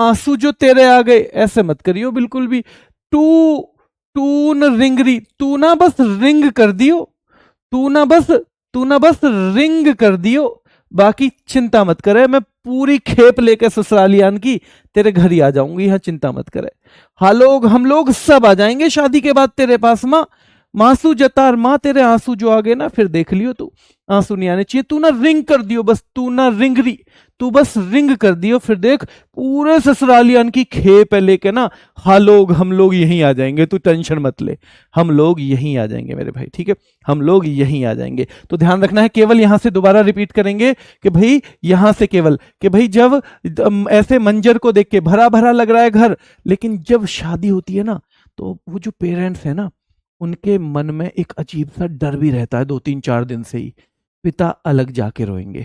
आंसू जो तेरे आ गए ऐसे मत करियो बिल्कुल भी। टू तू न रिंगरी, तू ना बस रिंग कर दियो, तू ना बस रिंग कर दियो, बाकी चिंता मत करे, मैं पूरी खेप लेकर ससुरालियान की तेरे घर ही आ जाऊंगी, यहाँ चिंता मत करे। हम लोग सब आ जाएंगे शादी के बाद तेरे पास, माँ मांसू जतार, माँ तेरे आंसू जो आ गए ना फिर देख लियो, तू आंसू नहीं आने चाहिए, तू ना रिंग कर दियो, बस तू ना रिंगरी, तू बस रिंग कर दियो, फिर देख पूरे ससुरालियान की खेप लेके ना हम लोग यहीं आ जाएंगे, तू टेंशन मत ले, हम लोग यहीं आ जाएंगे मेरे भाई, ठीक है, हम लोग यहीं आ जाएंगे। तो ध्यान रखना है, केवल यहां से दोबारा रिपीट करेंगे कि भाई यहां से केवल कि भाई जब ऐसे मंजर को देख के भरा भरा लग रहा है घर, लेकिन जब शादी होती है ना तो वो जो पेरेंट्स है ना उनके मन में एक अजीब सा डर भी रहता है 2-3-4 दिन से ही, पिता अलग जाके रोएंगे,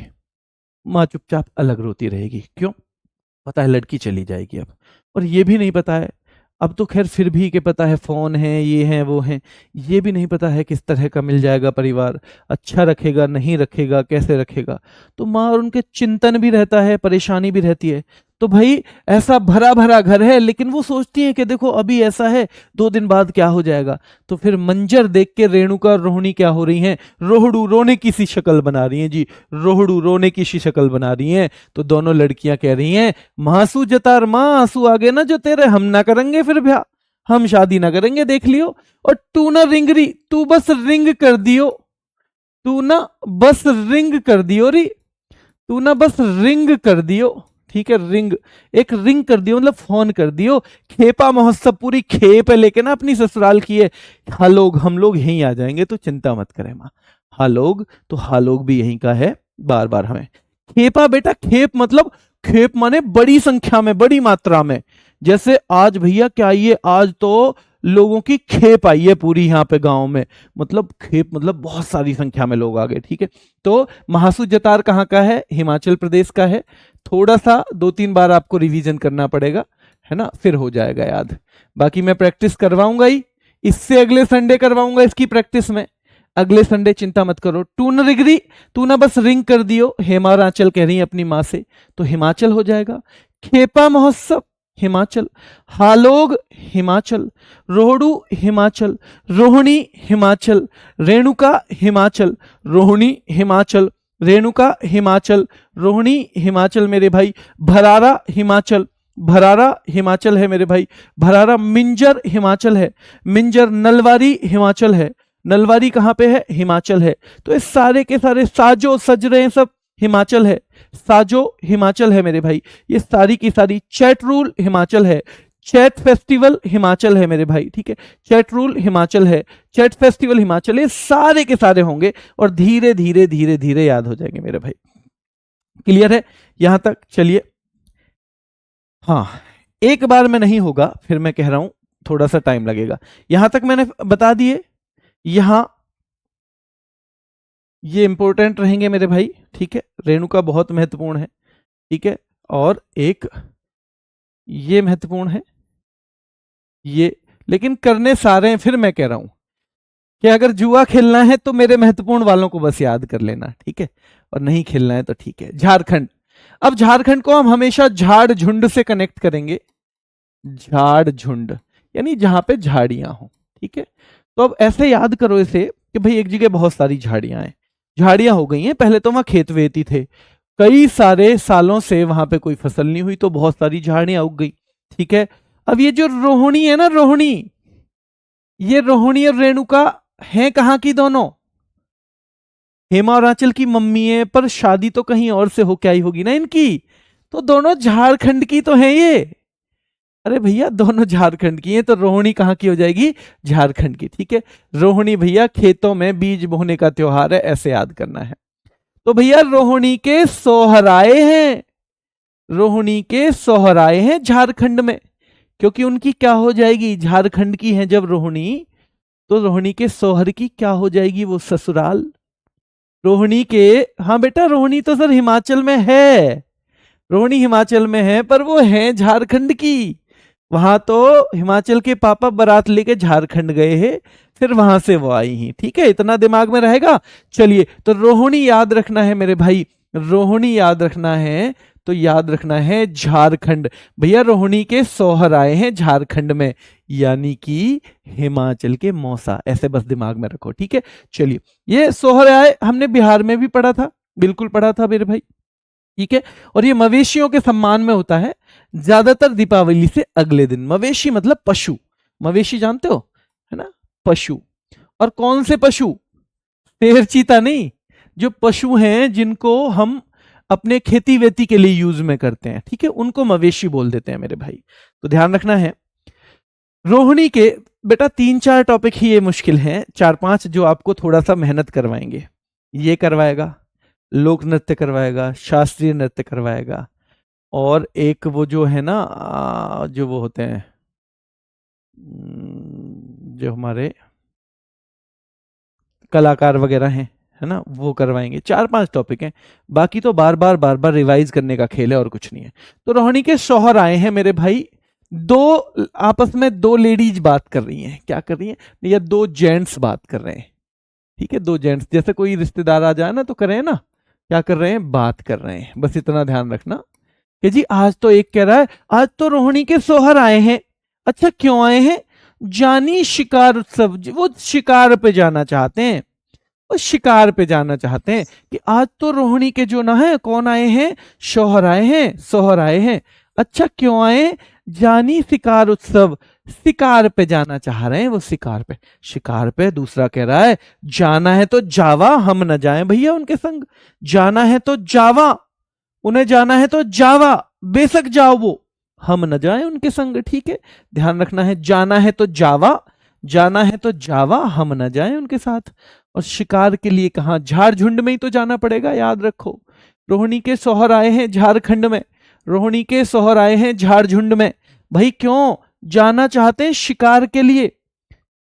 माँ चुपचाप अलग रोती रहेगी, क्यों, पता है लड़की चली जाएगी अब, और ये भी नहीं पता है, अब तो खैर फिर भी कि पता है फोन है, ये है वो है, ये भी नहीं पता है किस तरह का मिल जाएगा परिवार, अच्छा रखेगा नहीं रखेगा कैसे रखेगा, तो माँ और उनके चिंतन भी रहता है, परेशानी भी रहती है। तो भाई ऐसा भरा भरा घर है, लेकिन वो सोचती है कि देखो अभी ऐसा है, 2 दिन बाद क्या हो जाएगा। तो फिर मंजर देख के रेणुका और रोहिणी क्या हो रही हैं, रोहड़ू रोने की सी शक्ल बना रही हैं जी, रोहड़ू रोने की सी शक्ल बना रही हैं। तो दोनों लड़कियां कह रही हैं मांसू जतार, माँ आंसू आगे ना जो तेरे, हम ना करेंगे फिर ब्याह, हम शादी ना करेंगे देख लियो, और तू ना रिंगरी, तू बस रिंग कर दियो, तू ना बस रिंग कर दियो री, तू ना बस रिंग कर दियो, ठीक है, रिंग, एक रिंग कर दियो मतलब फोन कर दियो। खेपा महोत्सव पूरी खेप है लेके ना अपनी ससुराल की है, हम लोग यहीं आ जाएंगे, तो चिंता मत करें माँ, हाँ लोग भी यहीं का है, बार बार हमें खेपा बेटा, खेप मतलब खेप माने बड़ी संख्या में, बड़ी मात्रा में, जैसे आज भैया क्या, ये आज तो लोगों की खेप आई है पूरी यहाँ पे गांव में, मतलब खेप मतलब बहुत सारी संख्या में लोग आ गए, ठीक है। तो महासू जतार कहाँ का है, हिमाचल प्रदेश का है, थोड़ा सा 2-3 बार आपको रिवीजन करना पड़ेगा, है ना, फिर हो जाएगा याद, बाकी मैं प्रैक्टिस करवाऊंगा ही, इससे अगले संडे करवाऊंगा इसकी प्रैक्टिस में, अगले संडे चिंता मत करो। तू न रिगरी, तू ना बस रिंग कर दियो, हेमारांचल कह रही है अपनी माँ से, तो हिमाचल हो जाएगा। खेपा महोत्सव हिमाचल, हालोग हिमाचल, रोहड़ू हिमाचल, रोहिणी हिमाचल, रेणुका हिमाचल, रोहिणी हिमाचल, रेणुका हिमाचल, रोहिणी हिमाचल मेरे भाई, भरारा हिमाचल, भरारा हिमाचल है मेरे भाई, भरारा, मिंजर हिमाचल है, मिंजर, नलवारी हिमाचल है, नलवारी कहाँ पे है, हिमाचल है। तो इस सारे के सारे साजो सज रहे हैं सब हिमाचल है, साजो हिमाचल है मेरे भाई, ये सारी की सारी, चैट रूल हिमाचल है, चैट फेस्टिवल हिमाचल है मेरे भाई, ठीक है, चैट रूल हिमाचल है, चैट फेस्टिवल हिमाचल, ये सारे के सारे होंगे और धीरे धीरे धीरे धीरे याद हो जाएंगे मेरे भाई। क्लियर है यहां तक, चलिए। हाँ, एक बार में नहीं होगा, फिर मैं कह रहा हूं थोड़ा सा टाइम लगेगा। यहां तक मैंने बता दिए, यहां ये इंपॉर्टेंट रहेंगे मेरे भाई, ठीक है, रेणुका बहुत महत्वपूर्ण है, ठीक है, और एक ये महत्वपूर्ण है, ये, लेकिन करने सारे हैं, फिर मैं कह रहा हूं कि अगर जुआ खेलना है तो मेरे महत्वपूर्ण वालों को बस याद कर लेना, ठीक है, और नहीं खेलना है तो ठीक है। झारखंड, अब झारखंड को हम हमेशा झाड़ झुंड से कनेक्ट करेंगे, झाड़ झुंड यानी जहां पे झाड़ियां हो, ठीक है। तो अब ऐसे याद करो इसे कि भाई एक जगह बहुत सारी झाड़ियां हैं, झाड़ियां हो गई हैं, पहले तो वहां खेत वेती थे, कई सारे सालों से वहां पे कोई फसल नहीं हुई, तो बहुत सारी झाड़ियां उग गई, ठीक है। अब ये जो रोहिणी है ना, रोहिणी, ये रोहिणी और रेणुका हैं कहां की दोनों? हेमा और आंचल की मम्मी है, पर शादी तो कहीं और से होके आई होगी ना इनकी, तो दोनों झारखंड की तो हैं ये। अरे भैया दोनों झारखंड की हैं, तो रोहिणी कहाँ की हो जाएगी? झारखंड की। ठीक है, रोहिणी भैया खेतों में बीज बोने का त्योहार है, ऐसे याद करना है। तो भैया रोहिणी के सोहराए हैं, रोहिणी के सोहराए हैं झारखंड में, क्योंकि उनकी क्या हो जाएगी? झारखंड की है जब रोहिणी, तो रोहिणी के सोहर की क्या हो जाएगी? वो ससुराल। रोहिणी के, हाँ बेटा रोहिणी तो सर हिमाचल में है, रोहिणी हिमाचल में है, पर वो है झारखंड की। वहां तो हिमाचल के पापा बारात लेके झारखंड गए हैं, फिर वहां से वो आई ही। ठीक है, इतना दिमाग में रहेगा। चलिए, तो रोहिणी याद रखना है मेरे भाई, रोहिणी याद रखना है, तो याद रखना है झारखंड। भैया रोहिणी के सोहर आए हैं झारखंड में, यानी कि हिमाचल के मौसा, ऐसे बस दिमाग में रखो। ठीक है, चलिए, ये सोहर आए हमने बिहार में भी पढ़ा था, बिल्कुल पढ़ा था मेरे भाई। ठीक है, और ये मवेशियों के सम्मान में होता है, ज्यादातर दीपावली से अगले दिन। मवेशी मतलब पशु, मवेशी जानते हो, है ना, पशु। और कौन से पशु? शेर चीता नहीं, जो पशु हैं जिनको हम अपने खेती वेती के लिए यूज में करते हैं, ठीक है, उनको मवेशी बोल देते हैं मेरे भाई, तो ध्यान रखना है। रोहिणी के बेटा 3-4 टॉपिक ही ये मुश्किल हैं, 4-5 जो आपको थोड़ा सा मेहनत करवाएंगे। ये करवाएगा, लोक नृत्य करवाएगा, शास्त्रीय नृत्य करवाएगा, और एक वो जो है ना जो वो होते हैं जो हमारे कलाकार वगैरह हैं, है ना, वो करवाएंगे। 4-5 टॉपिक हैं, बाकी तो बार बार रिवाइज करने का खेल है और कुछ नहीं है। तो रोहिणी के शौहर आए हैं मेरे भाई, दो आपस में दो लेडीज बात कर रही हैं। क्या कर रही हैं? या दो जेंट्स बात कर रहे हैं। ठीक है, दो जेंट्स, जैसे कोई रिश्तेदार आ जाए ना तो करें ना, क्या कर रहे हैं? बात कर रहे हैं। बस इतना ध्यान रखना कि जी आज तो एक कह रहा है आज तो रोहिणी के सोहर आए हैं। अच्छा क्यों आए हैं? जानी शिकार उत्सव, वो शिकार पे जाना चाहते हैं, वो शिकार पे जाना चाहते हैं कि आज तो रोहिणी के जो ना है कौन आए हैं? शौहर आए हैं, सोहर आए हैं। अच्छा क्यों आए? जानी शिकार उत्सव, शिकार पे जाना चाह रहे हैं वो, शिकार पे, शिकार पे। दूसरा कह रहा है जाना है तो जावा, हम न जाएं भैया उनके संग। जाना है तो जावा, उन्हें जाना है तो जावा, बेशक जाओ वो, हम न जाएं उनके संग। ठीक है, ध्यान रखना है, जाना है तो जावा, जाना है तो जावा, हम न जाएं उनके साथ। और शिकार के लिए कहां? झाड़ झुंड में ही तो जाना पड़ेगा, याद रखो। रोहिणी के सोहर आए हैं झारखंड में, रोहिणी के सोहर आए हैं झाड़ झुंड में। भाई क्यों जाना चाहते हैं? शिकार के लिए।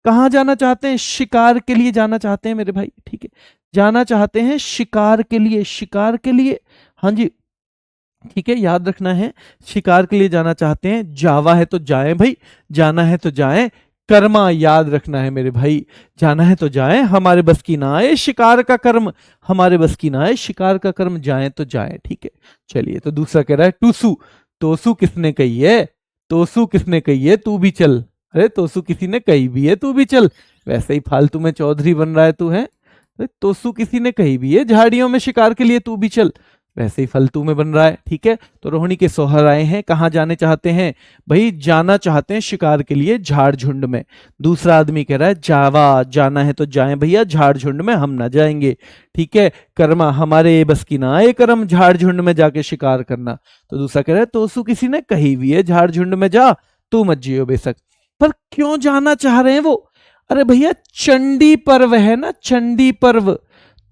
कहां जाना चाहते हैं? शिकार के लिए जाना चाहते हैं मेरे भाई। ठीक है, जाना चाहते हैं शिकार के लिए, शिकार के लिए, हाँ जी। ठीक है, याद रखना है, शिकार के लिए जाना चाहते हैं। जावा है तो जाए भाई, जाना है तो जाए। कर्मा याद रखना है मेरे भाई, जाना है तो जाए, हमारे बस की ना आए शिकार का कर्म, हमारे बस की ना आए शिकार का कर्म, जाए तो जाए। ठीक है, चलिए, तो दूसरा कह रहा है टूसू, तोसू किसने कही है? तोसू किसने कही है? तू भी चल। अरे तोसू किसी ने कही भी है, तू भी चल। वैसे ही फालतू में चौधरी बन रहा है तू, है? तोसू किसी ने कही भी है, झाड़ियों में शिकार के लिए, तू भी चल। वैसे ही फालतू में बन रहा है। ठीक है, तो रोहिणी के सोहर आए हैं, कहां जाने चाहते हैं? भाई जाना चाहते हैं शिकार के लिए झाड़ झुंड में। दूसरा आदमी कह रहा है जावा, जाना है तो जाएं भैया, झाड़ झुंड में हम ना जाएंगे। ठीक है, कर्मा, हमारे बस की ना आए कर्म झाड़ झुंड में जाके शिकार करना। तो दूसरा कह रहा है तोसू किसी ने कही भी है, झाड़ झुंड में जा, तू मत जियो बेशक। पर क्यों जाना चाह रहे हैं वो? अरे भैया चंडी पर्व है ना, चंडी पर्व,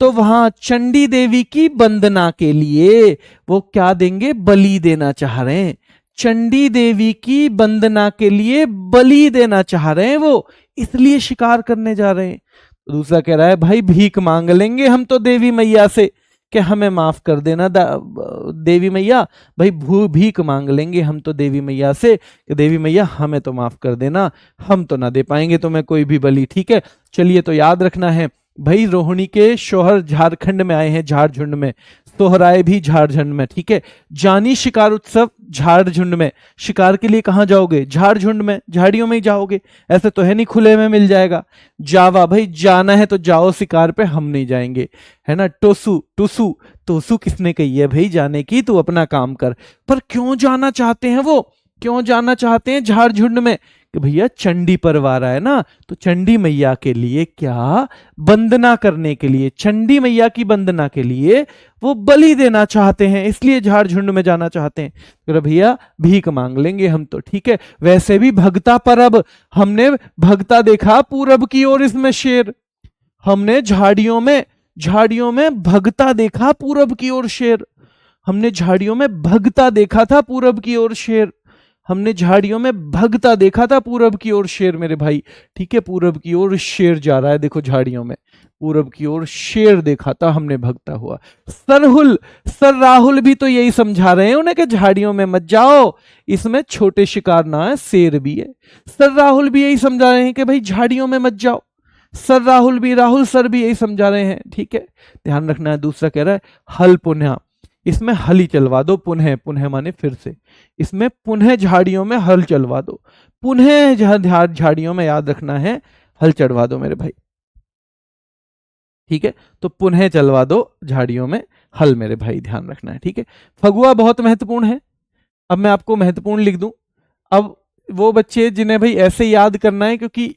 तो वहां चंडी देवी की वंदना के लिए वो क्या देंगे? बलि देना चाह रहे हैं। चंडी देवी की वंदना के लिए बलि देना चाह रहे हैं वो, इसलिए शिकार करने जा रहे हैं। तो दूसरा कह रहा है भाई भीख मांग लेंगे हम तो देवी मैया से कि हमें माफ कर देना देवी मैया, भाई भीख मांग लेंगे हम तो देवी मैया से कि देवी मैया हमें तो माफ कर देना, हम तो ना दे पाएंगे तुम्हें कोई भी बलि। ठीक है, चलिए, तो याद रखना है भाई रोहिणी के शौहर झारखंड में आए हैं, झाड़ झुंड में, सोहराए भी झाड़ झुंड में। ठीक है, जानी शिकार उत्सव झाड़ झुंड में, शिकार के लिए कहां जाओगे? झाड़ झुंड में, झाड़ियों में ही जाओगे, ऐसे तो है नहीं खुले में मिल जाएगा। जावा, भाई जाना है तो जाओ शिकार पे, हम नहीं जाएंगे, है ना। टोसू, टूसू, तोसू किसने कही है भाई जाने की? तू अपना काम कर। पर क्यों जाना चाहते हैं वो? क्यों जाना चाहते हैं झाड़ झुंड में? कि भैया चंडी पर्व आ रहा है ना, तो चंडी मैया के लिए क्या, वंदना करने के लिए, चंडी मैया की वंदना के लिए वो बलि देना चाहते हैं, इसलिए झाड़ झुंड में जाना चाहते हैं। तो भैया भीख मांग लेंगे हम तो, ठीक है। वैसे भी भगता पर्व, हमने भगता देखा पूरब की ओर, इसमें शेर, हमने झाड़ियों में भगता देखा पूरब की ओर शेर, हमने झाड़ियों में भगता देखा था पूरब की ओर शेर, हमने झाड़ियों में भगता देखा था पूरब की ओर शेर मेरे भाई, ठीक है। पूरब की ओर शेर जा रहा है, देखो झाड़ियों में पूरब की ओर शेर देखा था हमने भगता हुआ। सर राहुल भी तो यही समझा रहे हैं उन्हें कि झाड़ियों में मत जाओ, इसमें छोटे शिकार ना है, शेर भी है। सर राहुल भी यही समझा रहे हैं कि भाई झाड़ियों में मत जाओ, राहुल सर भी यही समझा रहे हैं, ठीक है। ध्यान रखना है। दूसरा कह रहा है हल पुनः, इसमें हल ही चलवा दो, पुनः माने फिर से, इसमें पुनः झाड़ियों में हल चलवा दो, पुनः झाड़ियों में याद रखना है हल चढ़वा दो मेरे भाई, ठीक है। तो पुनः चलवा दो झाड़ियों में हल मेरे भाई, ध्यान रखना है, ठीक है। फगुआ बहुत महत्वपूर्ण है। अब मैं आपको महत्वपूर्ण लिख दूं। अब वो बच्चे जिन्हें भाई ऐसे याद करना है, क्योंकि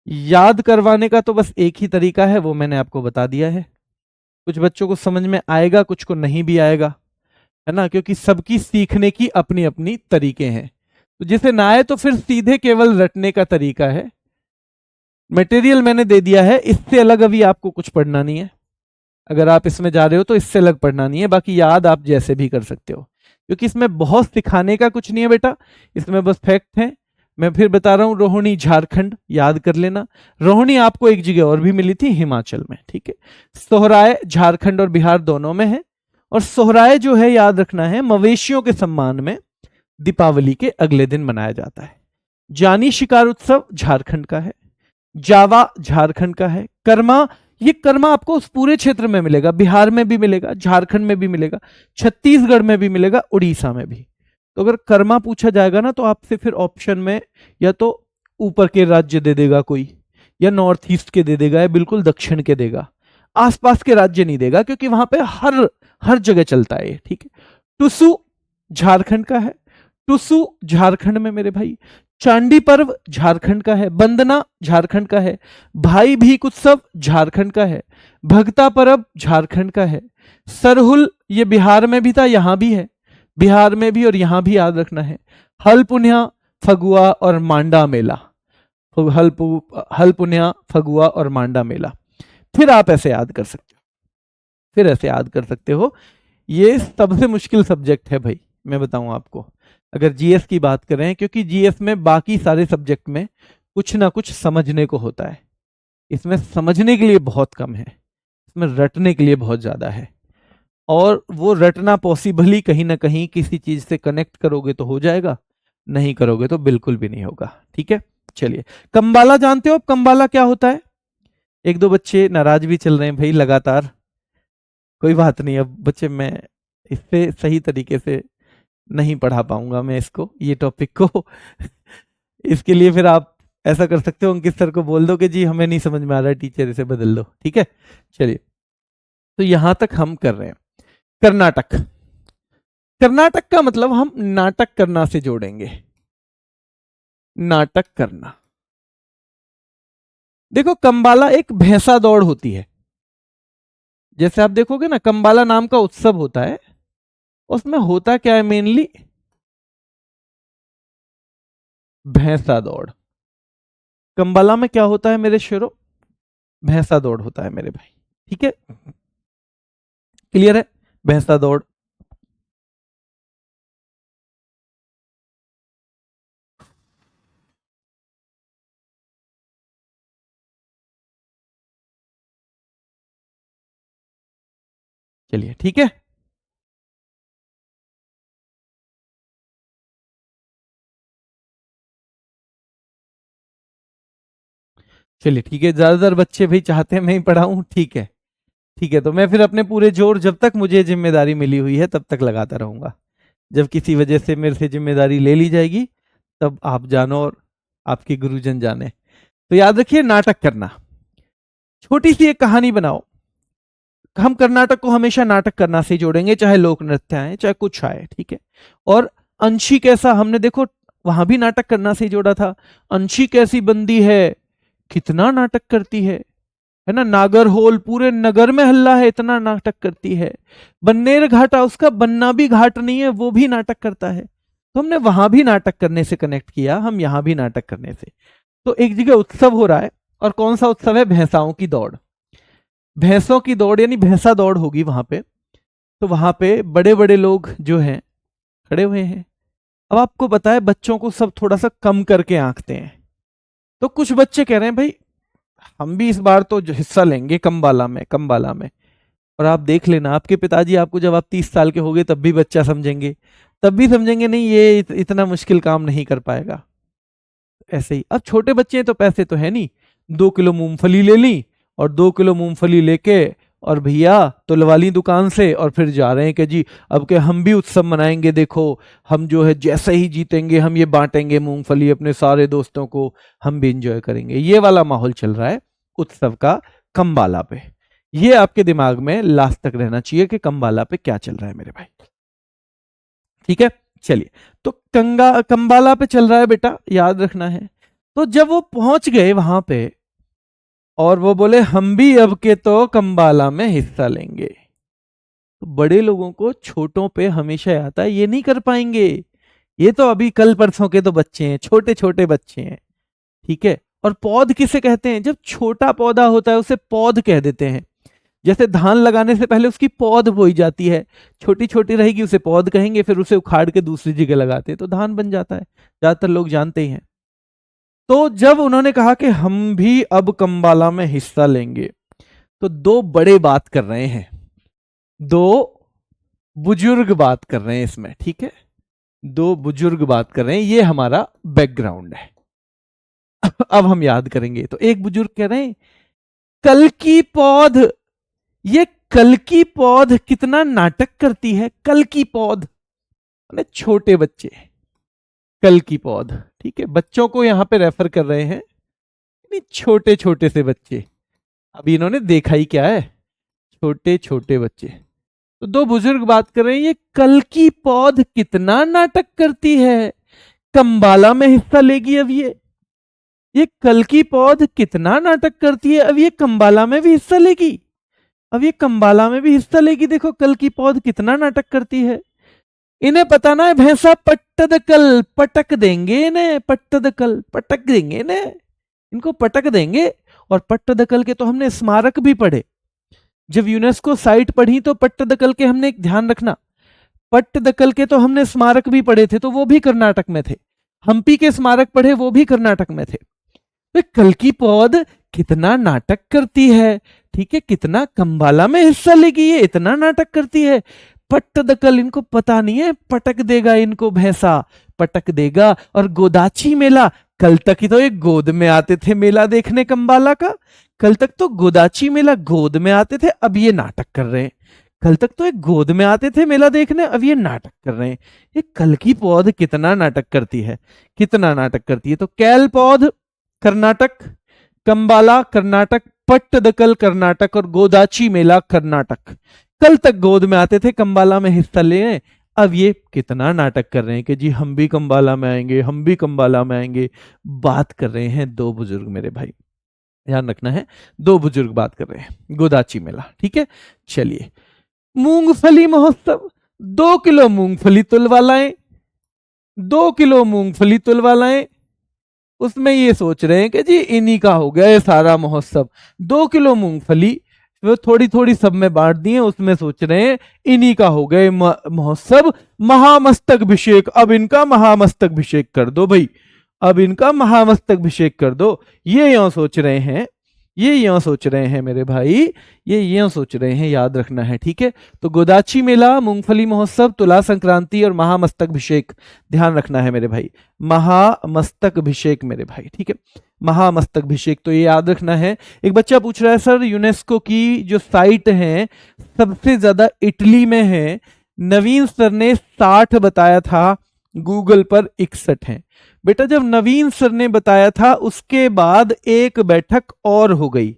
याद करवाने का तो बस एक ही तरीका है, वो मैंने आपको बता दिया है। कुछ बच्चों को समझ में आएगा, कुछ को नहीं भी आएगा, है ना, क्योंकि सबकी सीखने की अपनी अपनी तरीके हैं। तो जिसे ना आए तो फिर सीधे केवल रटने का तरीका है। मटेरियल मैंने दे दिया है, इससे अलग अभी आपको कुछ पढ़ना नहीं है। अगर आप इसमें जा रहे हो तो इससे अलग पढ़ना नहीं है, बाकी याद आप जैसे भी कर सकते हो, क्योंकि इसमें बहुत सिखाने का कुछ नहीं है बेटा, इसमें बस फैक्ट है। मैं फिर बता रहा हूं, रोहिणी झारखंड याद कर लेना। रोहिणी आपको एक जगह और भी मिली थी, हिमाचल में, ठीक है। सोहराय झारखंड और बिहार दोनों में है, और सोहराय जो है याद रखना है मवेशियों के सम्मान में दीपावली के अगले दिन मनाया जाता है। जानी शिकार उत्सव झारखंड का है, जावा झारखंड का है, कर्मा, ये कर्मा आपको उस पूरे क्षेत्र में मिलेगा, बिहार में भी मिलेगा, झारखंड में भी मिलेगा, छत्तीसगढ़ में भी मिलेगा, उड़ीसा में भी। तो अगर कर्मा पूछा जाएगा ना, तो आपसे फिर ऑप्शन में या तो ऊपर के राज्य दे देगा कोई, या नॉर्थ ईस्ट के दे देगा, या बिल्कुल दक्षिण के देगा, आसपास के राज्य नहीं देगा, क्योंकि वहां पे हर जगह चलता है, ठीक है। टुसु झारखंड का है, टुसु झारखंड में मेरे भाई। चांडी पर्व झारखंड का है, वंदना झारखंड का है, भाई भीख उत्सव झारखंड का है, भगता पर्व झारखंड का है, सरहुल ये बिहार में भी था, यहां भी है, बिहार में भी और यहां भी याद रखना है। हल पुन्या, फगुआ और मांडा मेला, हल पुन्या, फगुआ और मांडा मेला। फिर आप ऐसे याद कर सकते हो, फिर ऐसे याद कर सकते हो। ये सबसे मुश्किल सब्जेक्ट है भाई, मैं बताऊं आपको, अगर जीएस की बात करें, क्योंकि जीएस में बाकी सारे सब्जेक्ट में कुछ ना कुछ समझने को होता है, इसमें समझने के लिए बहुत कम है, इसमें रटने के लिए बहुत ज्यादा है। और वो रटना पॉसिबल ही कहीं ना कहीं किसी चीज से कनेक्ट करोगे तो हो जाएगा, नहीं करोगे तो बिल्कुल भी नहीं होगा, ठीक है। चलिए, कंबाला जानते हो आप, कंबाला क्या होता है? एक दो बच्चे नाराज भी चल रहे हैं भाई लगातार, कोई बात नहीं। अब बच्चे, मैं इससे सही तरीके से नहीं पढ़ा पाऊंगा मैं इसको, ये टॉपिक को इसके लिए फिर आप ऐसा कर सकते हो, अंकित सर को बोल दो कि जी हमें नहीं समझ में आ रहा है टीचर, इसे बदल दो, ठीक है। चलिए, तो यहां तक हम कर रहे हैं। कर्नाटक, कर्नाटक का मतलब हम नाटक करना से जोड़ेंगे, नाटक करना। देखो, कंबाला एक भैंसा दौड़ होती है, जैसे आप देखोगे ना, कंबाला नाम का उत्सव होता है, उसमें होता क्या है मेनली, भैंसा दौड़। कंबाला में क्या होता है मेरे शेरों, भैंसा दौड़ होता है मेरे भाई, ठीक है, क्लियर है, भैंसा दौड़। चलिए, ठीक है। चलिए, ठीक है, ज्यादातर बच्चे भाई चाहते हैं मैं ही पढ़ाऊं, ठीक है, ठीक है। तो मैं फिर अपने पूरे जोर, जब तक मुझे जिम्मेदारी मिली हुई है तब तक लगाता रहूंगा। जब किसी वजह से मेरे से जिम्मेदारी ले ली जाएगी, तब आप जानो और आपके गुरुजन जाने। तो याद रखिए, नाटक करना, छोटी सी एक कहानी बनाओ। हम कर्नाटक को हमेशा नाटक करना से जोड़ेंगे, चाहे लोक नृत्य आए चाहे कुछ आए, ठीक है। और अंशी कैसा, हमने देखो वहां भी नाटक करना से जोड़ा था। अंशी कैसी बंदी है, कितना नाटक करती है ना। नागरहोल, पूरे नगर में हल्ला है, इतना नाटक करती है। बन्नेर घाटा, उसका बनना भी घाट नहीं है, वो भी नाटक करता है। तो हमने वहां भी नाटक करने से कनेक्ट किया, हम यहां भी नाटक करने से। तो एक जगह उत्सव हो रहा है, और कौन सा उत्सव है, भैंसाओं की दौड़। भैंसों की दौड़ यानी भैंसा दौड़ होगी वहां पे। तो वहां पे बड़े बड़े लोग जो हैं खड़े हुए हैं। अब आपको पता है बच्चों को सब थोड़ा सा कम करके आंकते हैं। तो कुछ बच्चे कह रहे हैं भाई हम भी इस बार तो हिस्सा लेंगे कम्बाला में, कम्बाला में। और आप देख लेना, आपके पिताजी आपको जब आप 30 साल के होगे तब भी बच्चा समझेंगे, तब भी समझेंगे नहीं ये इतना मुश्किल काम नहीं कर पाएगा। ऐसे ही अब छोटे बच्चे हैं तो पैसे तो है नहीं, 2 किलो मूंगफली ले ली, और 2 किलो मूंगफली लेके और भैया तुलवाली दुकान से, और फिर जा रहे हैं कि जी अब के हम भी उत्सव मनाएंगे, देखो हम जो है जैसे ही जीतेंगे हम ये बांटेंगे मूंगफली अपने सारे दोस्तों को, हम भी इंजॉय करेंगे। ये वाला माहौल चल रहा है उत्सव का कम्बाला पे। ये आपके दिमाग में लास्ट तक रहना चाहिए कि कम्बाला पे क्या चल रहा है मेरे भाई। ठीक है, चलिए। तो कम्बाला पे चल रहा है बेटा, याद रखना है। तो जब वो पहुंच गए वहां पे और वो बोले हम भी अब के तो कम्बाला में हिस्सा लेंगे, तो बड़े लोगों को छोटों पे हमेशा आता है ये नहीं कर पाएंगे, ये तो अभी कल परसों के तो बच्चे हैं, छोटे छोटे बच्चे हैं। ठीक है, और पौध किसे कहते हैं, जब छोटा पौधा होता है उसे पौध कह देते हैं। जैसे धान लगाने से पहले उसकी पौध बोई जाती है, छोटी छोटी रहेगी उसे पौध कहेंगे, फिर उसे उखाड़ के दूसरी जगह लगाते हैं तो धान बन जाता है, ज्यादातर लोग जानते ही हैं। तो जब उन्होंने कहा कि हम भी अब कम्बाला में हिस्सा लेंगे, तो दो बड़े बात कर रहे हैं, दो बुजुर्ग बात कर रहे हैं इसमें। ठीक है, दो बुजुर्ग बात कर रहे हैं, ये हमारा बैकग्राउंड है। अब हम याद करेंगे। तो एक बुजुर्ग कह रहे हैं कल की पौध, ये कल की पौध कितना नाटक करती है, कल की पौध माने छोटे बच्चे, कल की पौध। ठीक है, बच्चों को यहां पे रेफर कर रहे हैं, छोटे छोटे से बच्चे। अभी इन्होंने देखा ही क्या है, छोटे छोटे बच्चे। तो दो बुजुर्ग बात कर रहे हैं ये कल की पौध कितना नाटक करती है, कम्बाला में हिस्सा लेगी अब ये कल की पौध कितना नाटक करती है, अब ये कम्बाला में भी हिस्सा लेगी, अब ये कम्बाला में भी हिस्सा लेगी। देखो कल की पौध कितना नाटक करती है। इन्हें पता ना है भैंसा पट्टदकल, पटक देंगे इन्हें, पट्टदकल पटक देंगे इन्हें, इनको पटक देंगे। और पट्टदकल के तो हमने स्मारक भी पढ़े, जब यूनेस्को साइट पढ़ी तो पट्टदकल के हमने एक ध्यान रखना, पट्टदकल के तो हमने स्मारक भी पढ़े थे, तो वो भी कर्नाटक में थे। हम्पी के स्मारक पढ़े, वो भी कर्नाटक में थे। तो कल की पौध कितना नाटक करती है, ठीक है, कितना कम्बाला में हिस्सा लेगी, ये इतना नाटक करती है। पट्टदकल, इनको पता नहीं है, पटक देगा इनको भैंसा, पटक देगा। और गोदाची मेला, कल तक ही तो एक गोद में आते थे मेला देखने कम्बाला का, कल तक तो गोदाची मेला गोद में आते थे, अब ये नाटक कर रहे हैं। कल तक तो एक गोद में आते थे मेला देखने, अब ये नाटक कर रहे हैं। ये कल की पौध कितना नाटक करती है, कितना नाटक करती है। तो कैल पौध कर्नाटक, कम्बाला कर्नाटक, पट्टदकल कर्नाटक, और गोदाची मेला कर्नाटक। कल तक गोद में आते थे, कम्बाला में हिस्सा ले रहे, अब ये कितना नाटक कर रहे हैं कि जी हम भी कम्बाला में आएंगे, हम भी कम्बाला में आएंगे। बात कर रहे हैं दो बुजुर्ग मेरे भाई, ध्यान रखना है, दो बुजुर्ग बात कर रहे हैं, गोदाची मेला। ठीक है, चलिए। मूंगफली महोत्सव, 2 किलो मूंगफली तुलवा लाएं, 2 किलो मूंगफली तुलवा लाएं। उसमें ये सोच रहे हैं कि जी इन्हीं का हो गया ये सारा महोत्सव। 2 किलो मूंगफली वो थोड़ी थोड़ी सब में बांट दिए, उसमें सोच रहे हैं इन्हीं का हो गया महोत्सव। महामस्तकाभिषेक, अब इनका महामस्तकाभिषेक कर दो भाई, अब इनका महामस्तकाभिषेक कर दो। ये यूं सोच रहे हैं, ये यूं सोच रहे हैं मेरे भाई, ये यूं सोच रहे हैं, याद रखना है। ठीक है, तो गोदाची मेला, मूंगफली महोत्सव, तुला संक्रांति और महामस्तकाभिषेक, ध्यान रखना है मेरे भाई, महामस्तकाभिषेक मेरे भाई। ठीक है, महामस्तकाभिषेक, तो ये याद रखना है। एक बच्चा पूछ रहा है सर यूनेस्को की जो साइट है सबसे ज्यादा इटली में है, नवीन सर ने 60 बताया था, गूगल पर 61 है। बेटा जब नवीन सर ने बताया था उसके बाद एक बैठक और हो गई,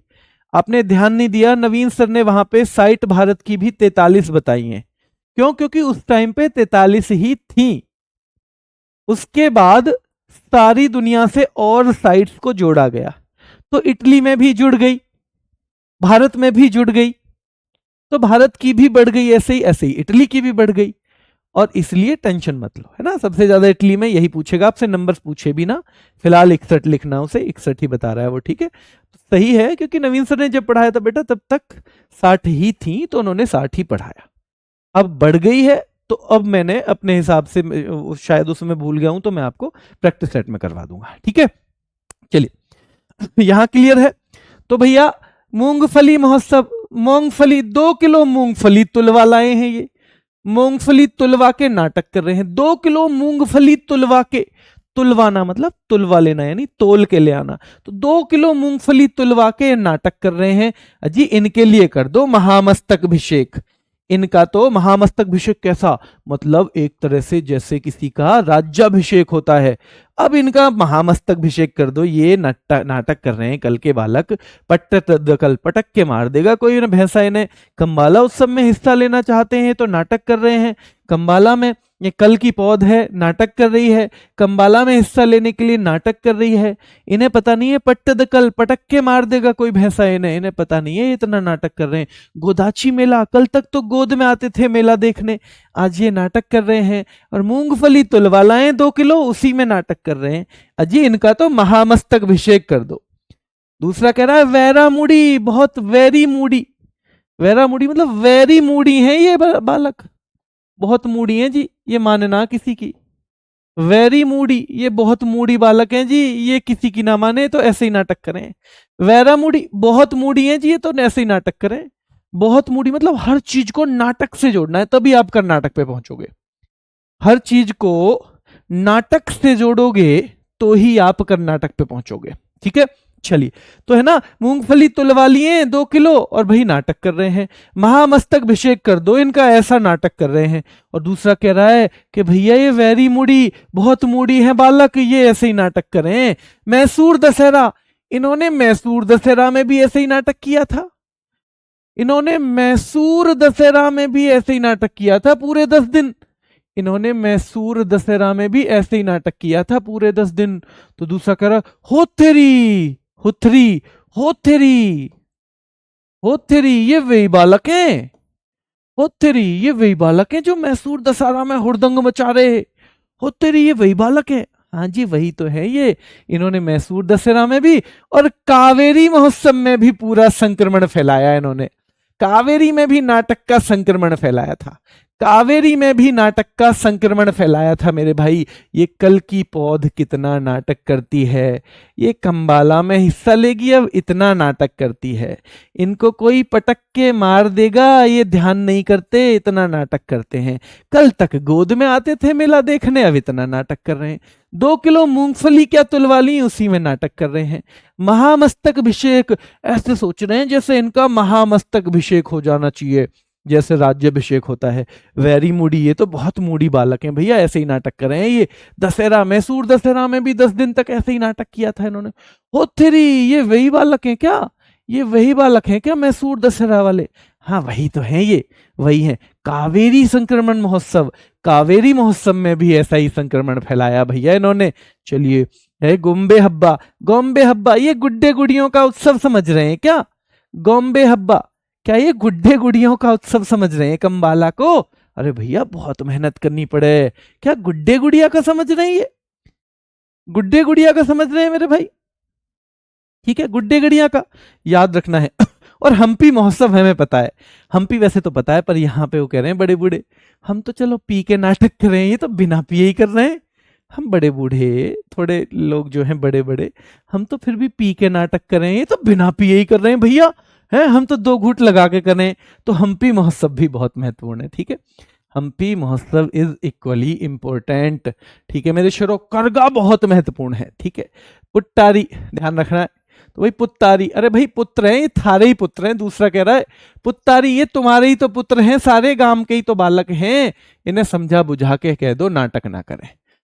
आपने ध्यान नहीं दिया, नवीन सर ने वहां पे साइट भारत की भी 43 बताई हैं। क्यों? क्योंकि उस टाइम पे 43 ही थी, उसके बाद सारी दुनिया से और साइट्स को जोड़ा गया, तो इटली में भी जुड़ गई, भारत में भी जुड़ गई, तो भारत की भी बढ़ गई, ऐसे ही इटली की भी बढ़ गई। और इसलिए टेंशन मत लो, है ना, सबसे ज्यादा इटली में, यही पूछेगा आपसे, नंबर पूछे भी ना, फिलहाल 61 लिखना, उसे 61 ही बता रहा है वो, ठीक है, तो सही है, क्योंकि नवीन सर ने जब पढ़ाया था बेटा तब तक 60 ही थी, तो उन्होंने 60 ही पढ़ाया। अब बढ़ गई है, तो अब मैंने अपने हिसाब से, शायद उसमें भूल गया हूं, तो मैं आपको प्रैक्टिस सेट में करवा दूंगा, ठीक है। चलिए, यहां क्लियर है। तो भैया मूंगफली महोत्सव, मूंगफली 2 किलो मूंगफली तुलवा लाए हैं, ये मूंगफली तुलवा के नाटक कर रहे हैं, 2 किलो मूंगफली तुलवा के, तुलवाना मतलब तुलवा लेना यानी तोल के ले आना, तो 2 किलो मूंगफली तुलवा के नाटक कर रहे हैं। अजी इनके लिए कर दो महामस्तक अभिषेक, इनका तो महामस्तक अभिषेक कैसा, मतलब एक तरह से जैसे किसी का राज्याभिषेक होता है, अब इनका महामस्तक अभिषेक कर दो। ये नाटक कर रहे हैं कल के बालक, कल पटक के मार देगा कोई ना भैंसा इन्हें। कंबाला उत्सव में हिस्सा लेना चाहते हैं तो नाटक कर रहे हैं, कंबाला में, ये कल की पौध है, नाटक कर रही है, कंबाला में हिस्सा लेने के लिए नाटक कर रही है। इन्हें पता नहीं है कल पटक के मार देगा कोई भैंसा इन्हें पता नहीं है, इतना नाटक कर रहे हैं। गोदाची मेला, कल तक तो गोद में आते थे मेला देखने, आज ये नाटक कर रहे हैं। और मूंगफली तुलवा लाए 2 किलो, उसी में नाटक कर रहे हैं। अजी इनका तो महामस्तक अभिषेक कर दो। दूसरा कह रहा है वैरा मूडी, बहुत वेरी मूडी, वैरा मूडी मतलब वेरी मूडी है ये बालक, बहुत मूडी हैं जी, ये मानना किसी की, वेरी मूडी, ये बहुत मूडी बालक हैं जी, ये किसी की ना माने तो ऐसे ही नाटक करें। वैरा मूडी, बहुत मूडी हैं जी, ये तो ऐसे ही नाटक करें। बहुत मूडी मतलब हर चीज को नाटक से जोड़ना है, तभी आप कर्नाटक पे पहुंचोगे। हर चीज को नाटक से जोड़ोगे तो ही आप कर्नाटक पे पहुंचोगे, ठीक है। चलिए, तो है ना, मूंगफली तुलवा लिए 2 किलो और भाई नाटक कर रहे हैं, महामस्तक अभिषेक कर दो इनका, ऐसा नाटक कर रहे हैं। और दूसरा कह रहा है कि भैया ये वेरी मूडी, बहुत मूडी है बालक, ये ऐसे ही नाटक कर रहे हैं। मैसूर दशहरा, इन्होंने मैसूर दशहरा में भी ऐसे ही नाटक किया था, इन्होंने मैसूर दशहरा में भी ऐसे ही नाटक किया था पूरे 10 दिन, इन्होंने मैसूर दशहरा में भी ऐसे ही नाटक किया था पूरे 10 दिन। तो दूसरा कह रहा होथेरी, हुथरी, होथेरी, होथेरी, ये वही बालक हैं, होथेरी ये वही बालक हैं जो मैसूर दशहरा में हुड़दंग मचा रहे, होथेरी ये वही बालक है। हाँ जी वही तो है ये, इन्होंने मैसूर दशहरा में भी और कावेरी महोत्सव में भी पूरा संक्रमण फैलाया, इन्होंने कावेरी में भी नाटक का संक्रमण फैलाया था, कावेरी में भी नाटक का संक्रमण फैलाया था मेरे भाई। ये कल की पौध कितना नाटक करती है, ये कंबाला में हिस्सा लेगी, अब इतना नाटक करती है, इनको कोई पटक के मार देगा ये ध्यान नहीं करते, इतना नाटक करते हैं। कल तक गोद में आते थे मेला देखने, अब इतना नाटक कर रहे हैं। 2 किलो मूंगफली क्या तुलवा ली, उसी में नाटक कर रहे हैं। महामस्तक अभिषेक, ऐसे सोच रहे हैं जैसे इनका महामस्तक अभिषेक हो जाना चाहिए, जैसे राज्याभिषेक होता है। वेरी मूडी, ये तो बहुत मूडी बालक हैं भैया, ऐसे ही नाटक कर रहे हैं। ये दशहरा, मैसूर दशहरा में भी 10 दिन तक ऐसे ही नाटक किया था इन्होंने। हो तेरी, ये वही बालक हैं क्या, ये वही बालक हैं क्या मैसूर दशहरा वाले? हाँ वही तो हैं, ये वही हैं। कावेरी संक्रमण महोत्सव, कावेरी महोत्सव में भी ऐसा ही संक्रमण फैलाया भैया इन्होंने। चलिए, है गोम्बे हब्बा, गोम्बे हब्बा, ये गुड्डे गुड़ियों का उत्सव समझ रहे हैं क्या? गोम्बे हब्बा, क्या ये गुड्डे गुड़ियों का उत्सव समझ रहे हैं कंबाला को? अरे भैया बहुत मेहनत करनी पड़े, क्या गुड्डे गुड़िया का समझ रहे हैं? ये गुड्डे गुड़िया का समझ रहे हैं मेरे भाई, ठीक है, गुड्डे गुड़िया का याद रखना है। और हम्पी महोत्सव हमें पता है, हम्पी वैसे तो पता है, पर यहाँ पे वो कह रहे हैं बड़े बूढ़े, हम तो चलो पी के नाटक कर रहे हैं, ये तो बिना पिए ही कर रहे हैं। हम बड़े बूढ़े, थोड़े लोग जो हैं बड़े बड़े, हम तो फिर भी पी के नाटक कर रहे हैं, ये तो बिना पिए ही कर रहे हैं भैया, है हम तो 2 घूंट लगा के करें। तो हम्पी महोत्सव भी बहुत महत्वपूर्ण है, ठीक है, हम्पी महोत्सव इज इक्वली इंपॉर्टेंट, ठीक है मेरे शेरों। करगा बहुत महत्वपूर्ण है, ठीक है। पुट्टारी ध्यान रखना है, तो भाई पुत्तारी, अरे भाई पुत्र हैं ये, थारे ही पुत्र हैं। दूसरा कह रहा है पुत्तारी, ये तुम्हारे ही तो पुत्र हैं, सारे गांव के ही तो बालक हैं, इन्हें समझा बुझा के कह दो नाटक ना करें।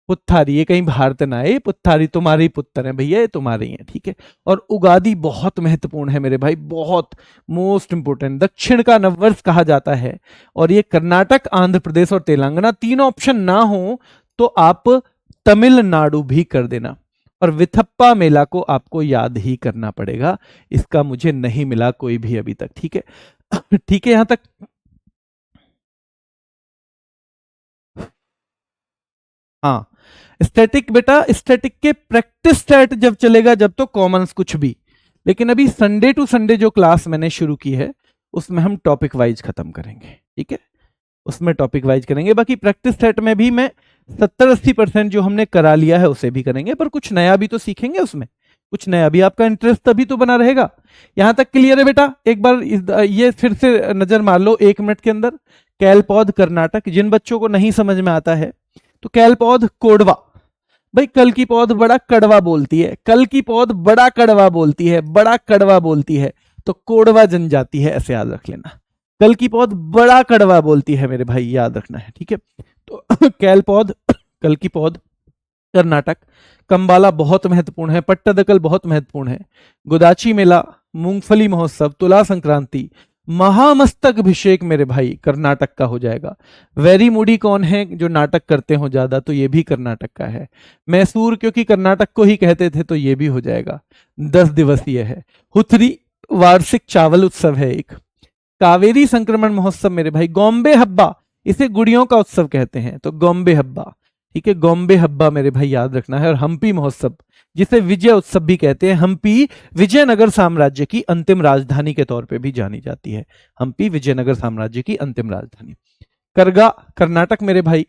पुत्थारी, ये कहीं भारत ना आए, पुत्थारी तुम्हारे ही पुत्र हैं भैया, ये तुम्हारे ही हैं, ठीक है। और उगादी बहुत महत्वपूर्ण है मेरे भाई, बहुत मोस्ट इंपोर्टेंट, दक्षिण का नववर्ष कहा जाता है। और ये कर्नाटक, आंध्र प्रदेश और तेलंगाना तीनों ऑप्शन ना हो तो आप तमिलनाडु भी कर देना। और विथप्पा मेला को आपको याद ही करना पड़ेगा, इसका मुझे नहीं मिला कोई भी अभी तक। ठीक है ठीक है, यहां तक। हाँ, स्टैटिक बेटा, स्टैटिक के प्रैक्टिस स्टैट जब चलेगा जब तो कॉमन्स कुछ भी, लेकिन अभी संडे टू संडे जो क्लास मैंने शुरू की है उसमें हम टॉपिक वाइज खत्म करेंगे। ठीक है, उसमें टॉपिक वाइज करेंगे। बाकी प्रैक्टिस सेट में भी मैं 70-80% जो हमने करा लिया है उसे भी करेंगे, पर कुछ नया भी तो सीखेंगे उसमें, कुछ नया भी। आपका इंटरेस्ट तभी तो बना रहेगा। यहां तक क्लियर है बेटा? एक बार ये फिर से नजर मार लो 1 मिनट के अंदर। कैलपौध कर्नाटक, जिन बच्चों को नहीं समझ में आता है तो कैलपौध कोडवा, भाई कल की पौध बड़ा कड़वा बोलती है, कल की पौध बड़ा कड़वा बोलती है, बड़ा कड़वा बोलती है, तो कोडवा जनजाति है, ऐसे याद रख लेना। कल की पौध बड़ा कड़वा बोलती है मेरे भाई, याद रखना है। ठीक है, तो कैल पौध, कल की पौध कर्नाटक, कंबाला बहुत महत्वपूर्ण है, पट्टदकल बहुत महत्वपूर्ण है, गोदाची मेला, मूंगफली महोत्सव, तुला संक्रांति, महामस्तक अभिषेक मेरे भाई कर्नाटक का हो जाएगा। वेरी मूडी कौन है जो नाटक करते हो ज्यादा, तो ये भी कर्नाटक का है। मैसूर क्योंकि कर्नाटक को ही कहते थे तो ये भी हो जाएगा, 10 दिवसीय है। हुथरी वार्षिक चावल उत्सव है एक। कावेरी संक्रमण महोत्सव मेरे भाई, गोम्बे हब्बा, इसे गुड़ियों का उत्सव कहते हैं, तो गोम्बे हब्बा। ठीक है, गोम्बे हब्बा मेरे भाई याद रखना है। और हम्पी महोत्सव, जिसे विजय उत्सव भी कहते हैं। हम्पी विजयनगर साम्राज्य की अंतिम राजधानी के तौर पे भी जानी जाती है, हम्पी विजयनगर साम्राज्य की अंतिम राजधानी। करगा कर्नाटक मेरे भाई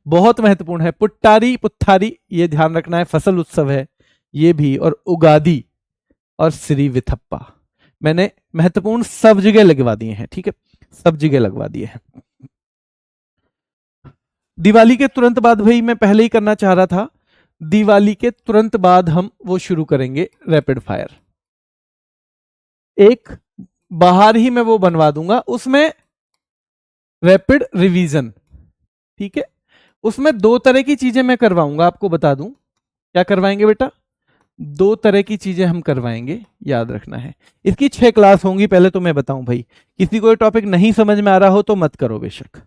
बहुत महत्वपूर्ण है। पुट्टारी पुत्थारी, ये ध्यान रखना है, फसल उत्सव है ये भी। और उगादी और श्री विथप्पा मैंने महत्वपूर्ण सब जगह लगवा दिए हैं। ठीक है, सब जगह लगवा दिए हैं। दिवाली के तुरंत बाद भाई मैं पहले ही करना चाह रहा था, दिवाली के तुरंत बाद हम वो शुरू करेंगे रैपिड फायर। एक बाहर ही मैं वो बनवा दूंगा, उसमें रैपिड रिवीजन। ठीक है, उसमें 2 तरह की चीजें मैं करवाऊंगा, आपको बता दूं। क्या करवाएंगे बेटा? 2 तरह की चीजें हम करवाएंगे, याद रखना है। इसकी 6 क्लास होंगी, पहले तो मैं बताऊं भाई, किसी को टॉपिक नहीं समझ में आ रहा हो तो मत करो बेशक।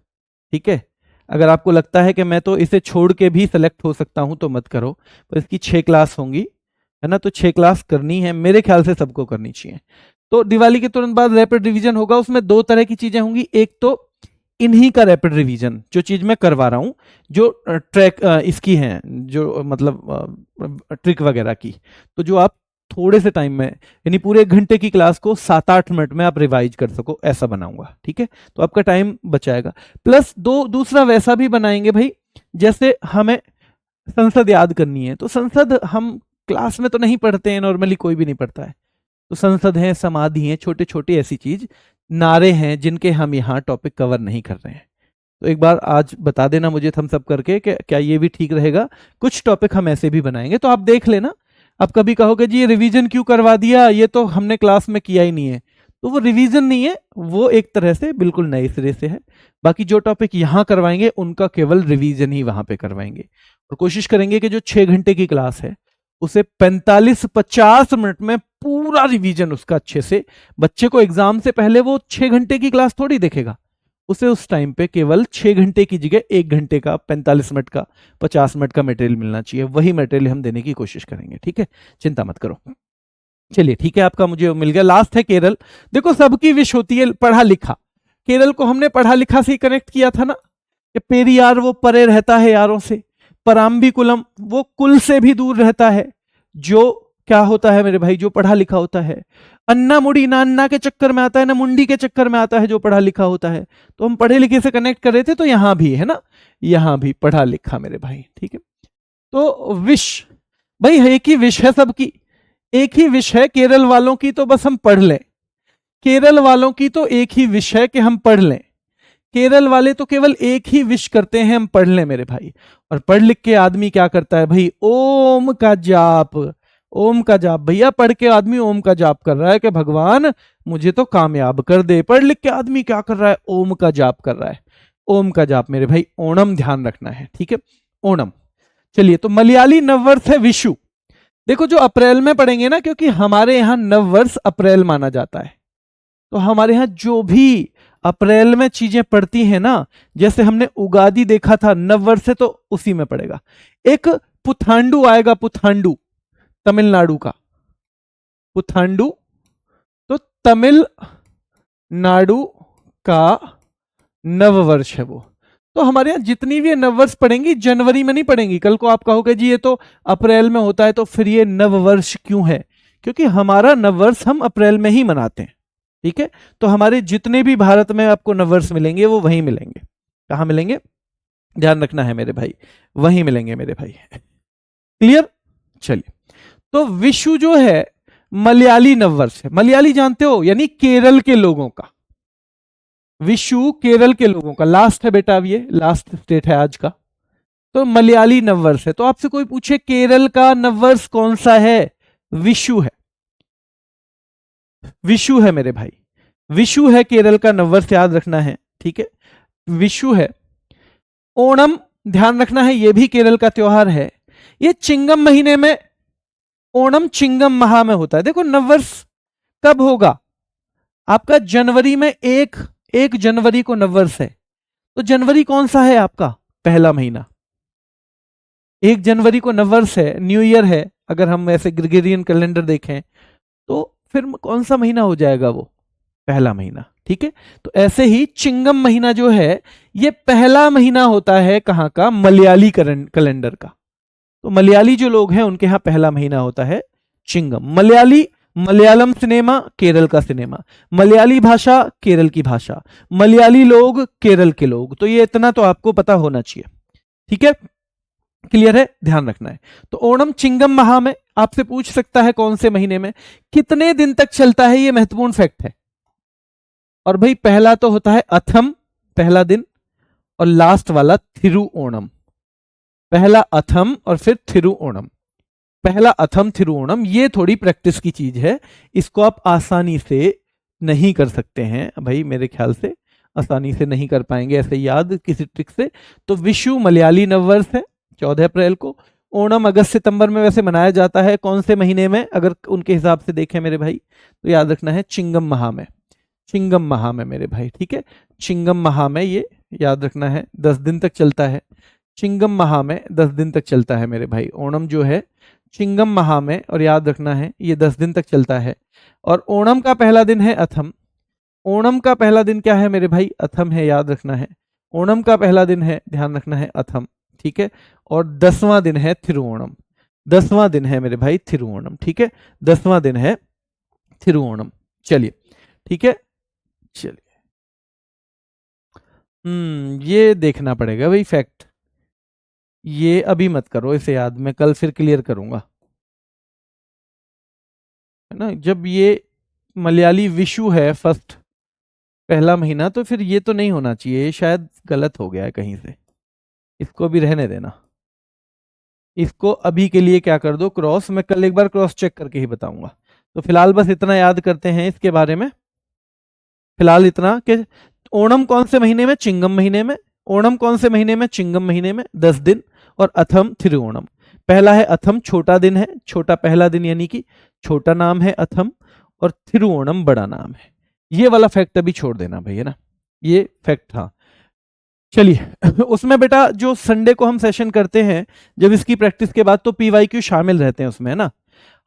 ठीक है, अगर आपको लगता है कि मैं तो इसे छोड़ के भी सेलेक्ट हो सकता हूं तो मत करो। पर इसकी 6 क्लास होंगी, है ना, तो 6 क्लास करनी है, मेरे ख्याल से सबको करनी चाहिए। तो दिवाली के तुरंत बाद रैपिड रिवीजन होगा, उसमें 2 तरह की चीजें होंगी। एक तो इन्हीं का रैपिड रिवीजन, जो चीज मैं करवा रहा हूं, जो ट्रैक इसकी है, जो मतलब ट्रिक वगैरह की, तो जो आप थोड़े से टाइम में, यानी पूरे 1 घंटे की क्लास को 7-8 मिनट में आप रिवाइज कर सको, ऐसा बनाऊंगा। ठीक है, तो आपका टाइम बचाएगा। प्लस दूसरा वैसा भी बनाएंगे भाई, जैसे हमें संसद याद करनी है, तो संसद हम क्लास में तो नहीं पढ़ते हैं, नॉर्मली कोई भी नहीं पढ़ता है, तो संसद है, समाधि है, छोटे छोटे ऐसी चीज, नारे हैं जिनके हम यहाँ टॉपिक कवर नहीं कर रहे हैं। तो एक बार आज बता देना मुझे थम्स अप करके कि क्या ये भी ठीक रहेगा। कुछ टॉपिक हम ऐसे भी बनाएंगे, तो आप देख लेना। आप कभी कहोगे जी ये रिवीजन क्यों करवा दिया, ये तो हमने क्लास में किया ही नहीं है, तो वो रिवीजन नहीं है, वो एक तरह से बिल्कुल नए सिरे से है। बाकी जो टॉपिक यहाँ करवाएंगे उनका केवल रिवीजन ही वहां पे करवाएंगे, और कोशिश करेंगे कि जो 6 घंटे की क्लास है उसे 45-50 मिनट में पूरा रिवीजन उसका अच्छे से। बच्चे को एग्जाम से पहले वो 6 घंटे की क्लास थोड़ी देखेगा, उसे उस टाइम पे केवल 6 घंटे की जगह 1 घंटे का, 45 मिनट का, 50 मिनट का मटेरियल मिलना चाहिए। वही मटेरियल हम देने की कोशिश करेंगे। ठीक है, चिंता मत करो। चलिए ठीक है, आपका मुझे मिल गया। लास्ट है केरल। देखो सबकी विश होती है पढ़ा लिखा, केरल को हमने पढ़ा लिखा से ही कनेक्ट किया था ना, कि पेरियार वो परे रहता है यारों से, पराम्बिकुलम वो कुल से भी दूर रहता है, जो क्या होता है मेरे भाई, जो पढ़ा लिखा होता है। अन्ना मुड़ी ना अन्ना के चक्कर में आता है, ना मुंडी के चक्कर में आता है, जो पढ़ा लिखा होता है। तो हम पढ़े लिखे से कनेक्ट कर रहे थे, तो यहां भी है ना, यहां भी पढ़ा लिखा मेरे भाई। ठीक है, तो विश भाई एक ही विश है सबकी, एक ही विश है केरल वालों की, तो बस हम पढ़ लें। केरल वालों की तो एक ही विश है कि हम पढ़ लें। केरल वाले तो केवल एक ही विश करते हैं, हम पढ़ लें मेरे भाई। और पढ़ लिख के आदमी क्या करता है भाई, ओम का जाप, ओम का जाप। भैया पढ़ के आदमी ओम का जाप कर रहा है कि भगवान मुझे तो कामयाब कर दे। पढ़ लिख के आदमी क्या कर रहा है, ओम का जाप कर रहा है। ओम का जाप मेरे भाई, ओणम ध्यान रखना है। ठीक है, ओणम। चलिए, तो मलयाली नववर्ष है विशु। देखो जो अप्रैल में पढ़ेंगे ना, क्योंकि हमारे यहाँ नववर्ष अप्रैल माना जाता है, तो हमारे यहाँ जो भी अप्रैल में चीजें पड़ती हैं ना, जैसे हमने उगादी देखा था नववर्ष से, तो उसी में पड़ेगा। एक पुथांडु आएगा, पुथांडु तमिलनाडु का, पुथांडु तो तमिलनाडु का नववर्ष है वो। तो हमारे यहाँ जितनी भी नववर्ष पड़ेंगी जनवरी में नहीं पड़ेंगी। कल को आप कहोगे जी ये तो अप्रैल में होता है, तो फिर ये नववर्ष क्यों है? क्योंकि हमारा नववर्ष हम अप्रैल में ही मनाते हैं, ठीक है। तो हमारे जितने भी भारत में आपको नववर्ष मिलेंगे वो वहीं मिलेंगे। कहाँ मिलेंगे? ध्यान रखना है मेरे भाई, वहीं मिलेंगे मेरे भाई। क्लियर? चलिए, तो विशु जो है मलयाली नववर्ष है। मलयाली जानते हो, यानी केरल के लोगों का। विशु केरल के लोगों का लास्ट है बेटा, अब ये लास्ट स्टेट है आज का। तो मलयाली नववर्ष है। तो आपसे कोई पूछे केरल का नववर्ष कौन सा है? विशु है, विशु है मेरे भाई, विशु है केरल का नववर्ष, याद रखना है, ठीक है। विशु है। ओणम ध्यान रखना है, यह भी केरल का त्योहार है। ये चिंगम महीने में, ओणम चिंगम माह में होता है। देखो नववर्ष कब होगा आपका? जनवरी में, एक जनवरी को नववर्ष है। तो जनवरी कौन सा है आपका? पहला महीना। 1 जनवरी को नववर्ष है, न्यू ईयर है। अगर हम ऐसे ग्रेगोरियन कैलेंडर देखें तो फिर कौन सा महीना हो जाएगा वो? पहला महीना, ठीक है। तो ऐसे ही चिंगम महीना जो है ये पहला महीना होता है कहां का? मलयाली कैलेंडर का। तो मलयाली जो लोग हैं उनके यहां पहला महीना होता है चिंगम। मलयाली, मलयालम सिनेमा केरल का सिनेमा, मलयाली भाषा केरल की भाषा, मलयाली लोग केरल के लोग। तो ये इतना तो आपको पता होना चाहिए, ठीक है। क्लियर है? ध्यान रखना है। तो ओणम चिंगम माह में आपसे पूछ सकता है कौन से महीने में, कितने दिन तक चलता है, ये महत्वपूर्ण फैक्ट है। और भाई पहला तो होता है अथम, पहला दिन, और लास्ट वाला थिरु ओणम। पहला अथम और फिर थिरु ओणम। पहला अथम थिरु ओणम, ये थोड़ी प्रैक्टिस की चीज है, इसको आप आसानी से नहीं कर सकते हैं भाई, मेरे ख्याल से आसानी से नहीं कर पाएंगे ऐसे याद किसी ट्रिक से। तो विशु मलयाली नववर्ष है 14 अप्रैल को। ओणम अगस्त सितंबर में वैसे मनाया जाता है, कौन से महीने में अगर उनके हिसाब से देखें मेरे भाई, तो याद रखना है चिंगम माह में, चिंगम माह में मेरे भाई, ठीक है। चिंगम माह में ये याद रखना है 10 दिन तक चलता है। चिंगम माह में 10 दिन तक चलता है मेरे भाई। ओणम जो है चिंगम माह में, और याद रखना है ये 10 दिन तक चलता है। और ओणम का पहला दिन है अथम। ओणम का पहला दिन क्या है मेरे भाई? अथम है, याद रखना है। ओणम का पहला दिन है, ध्यान रखना है, अथम, ठीक है। और 10वां दिन है थिरुओणम। 10वां दिन है मेरे भाई थिरुओणम, ठीक है। 10वां दिन है थिरुओणम। चलिए, ठीक है। चलिए, ये देखना पड़ेगा भाई फैक्ट, ये अभी मत करो इसे याद, मैं कल फिर क्लियर करूंगा, है ना। जब ये मलयाली विशु है फर्स्ट, पहला महीना, तो फिर ये तो नहीं होना चाहिए, ये शायद गलत हो गया है कहीं से, इसको भी रहने देना। इसको अभी के लिए क्या कर दो, क्रॉस। मैं कल एक बार क्रॉस चेक करके ही बताऊंगा। तो फिलहाल बस इतना याद करते हैं इसके बारे में, फिलहाल इतना कि ओणम कौन से महीने में? चिंगम महीने में। ओणम कौन से महीने में? चिंगम महीने में, 10 दिन। और अथम थिरुओणम, पहला है अथम, छोटा दिन है, छोटा पहला दिन यानी कि छोटा नाम है अथम, और थिरुओणम बड़ा नाम है। ये वाला फैक्ट अभी छोड़ देना भाई, है ना, ये फैक्ट था। चलिए उसमें बेटा जो संडे को हम सेशन करते हैं जब इसकी प्रैक्टिस के बाद, तो पीवाईक्यू शामिल रहते हैं उसमें, है ना।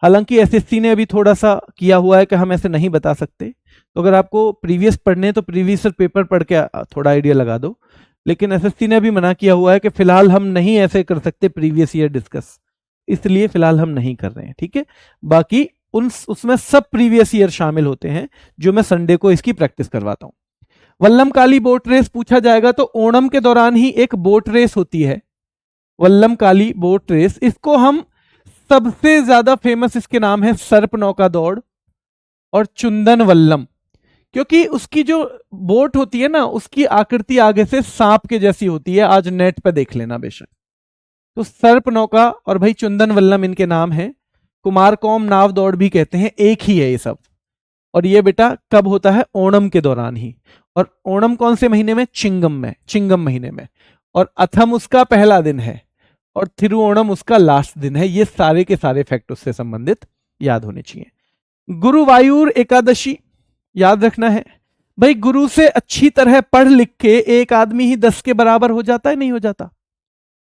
हालांकि एसएससी ने अभी थोड़ा सा किया हुआ है कि हम ऐसे नहीं बता सकते, तो अगर आपको प्रीवियस पढ़ने तो प्रीवियस पेपर पढ़ के थोड़ा आइडिया लगा दो। लेकिन एसएससी ने भी मना किया हुआ है कि फिलहाल हम नहीं ऐसे कर सकते प्रीवियस ईयर डिस्कस, इसलिए फिलहाल हम नहीं कर रहे हैं, ठीक है। बाकी उसमें सब प्रीवियस ईयर शामिल होते हैं जो मैं संडे को इसकी प्रैक्टिस करवाता हूं। वल्लमकाली बोट रेस पूछा जाएगा, तो ओणम के दौरान ही एक बोट रेस होती है, वल्लमकाली बोट रेस। इसको हम सबसे ज्यादा फेमस इसके नाम है सर्प नौका दौड़ और चुंदन वल्लम, क्योंकि उसकी जो बोट होती है ना उसकी आकृति आगे से सांप के जैसी होती है, आज नेट पे देख लेना बेशक। तो सर्प नौका और भाई चुंदन वल्लम इनके नाम है। कुमारकोम नाव दौड़ भी कहते हैं, एक ही है ये सब। और ये बेटा कब होता है? ओणम के दौरान ही। और ओणम कौन से महीने में? चिंगम में, चिंगम महीने में। और अथम उसका पहला दिन है और थिरुओणम उसका लास्ट दिन है। ये सारे के सारे फैक्ट उससे संबंधित याद होने चाहिए। गुरुवायूर एकादशी याद रखना है भाई। गुरु से अच्छी तरह पढ़ लिख के एक आदमी ही 10 के बराबर हो जाता है, नहीं हो जाता?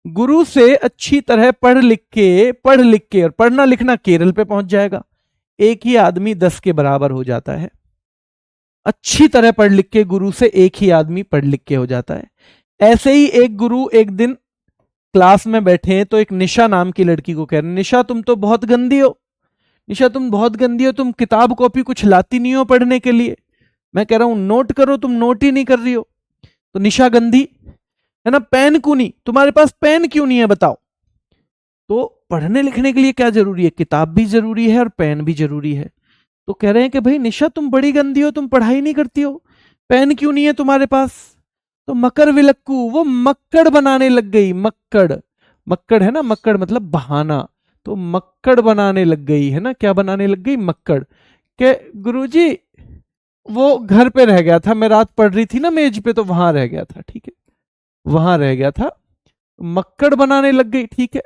गुरु से अच्छी तरह पढ़ लिख के और पढ़ना लिखना केरल पे पहुंच जाएगा। एक ही आदमी 10 के बराबर हो जाता है। अच्छी तरह पढ़ लिख के गुरु से एक ही आदमी पढ़ लिख के हो जाता है। ऐसे ही एक गुरु एक दिन क्लास में बैठे हैं तो एक निशा नाम की लड़की को कह रहे हैं, निशा तुम तो बहुत गंदी हो, निशा तुम बहुत गंदी हो, तुम किताब कॉपी कुछ लाती नहीं हो पढ़ने के लिए। मैं कह रहा हूं नोट करो, तुम नोट ही नहीं कर रही हो। तो निशा गंदी है ना, पेन क्यों नहीं, तुम्हारे पास पेन क्यों नहीं है बताओ। तो पढ़ने लिखने के लिए क्या जरूरी है, किताब भी जरूरी है और पेन भी जरूरी है। तो कह रहे हैं कि भाई निशा तुम बड़ी गंदी हो, तुम पढ़ाई नहीं करती हो, पेन क्यों नहीं है तुम्हारे पास। तो मकर विलक्कू वो मक्कड़ बनाने लग गई। मक्कड़, मक्कड़ है ना, मक्कड़ मतलब बहाना। तो मक्कड़ बनाने लग गई है ना, क्या बनाने लग गई, मक्कड़। के गुरुजी वो घर पे रह गया था, मैं रात पढ़ रही थी ना मेज पे, तो वहां रह गया था, ठीक है, वहां रह गया था। मक्कड़ बनाने लग गई, ठीक है,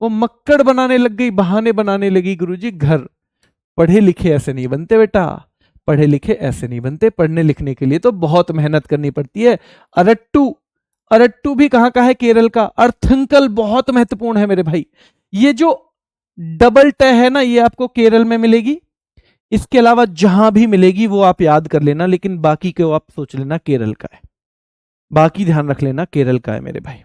वो मक्कड़ बनाने लग गई, बहाने बनाने लगी गुरुजी घर। पढ़े लिखे ऐसे नहीं बनते बेटा, पढ़े लिखे ऐसे नहीं बनते। पढ़ने लिखने के लिए तो बहुत मेहनत करनी पड़ती है। अरट्टू, अरट्टू भी कहां का है, केरल का। अर्थंकल बहुत महत्वपूर्ण है मेरे भाई। ये जो डबल ट है ना, ये आपको केरल में मिलेगी। इसके अलावा जहां भी मिलेगी वो आप याद कर लेना, लेकिन बाकी को आप सोच लेना केरल का है। बाकी ध्यान रख लेना केरल का है मेरे भाई,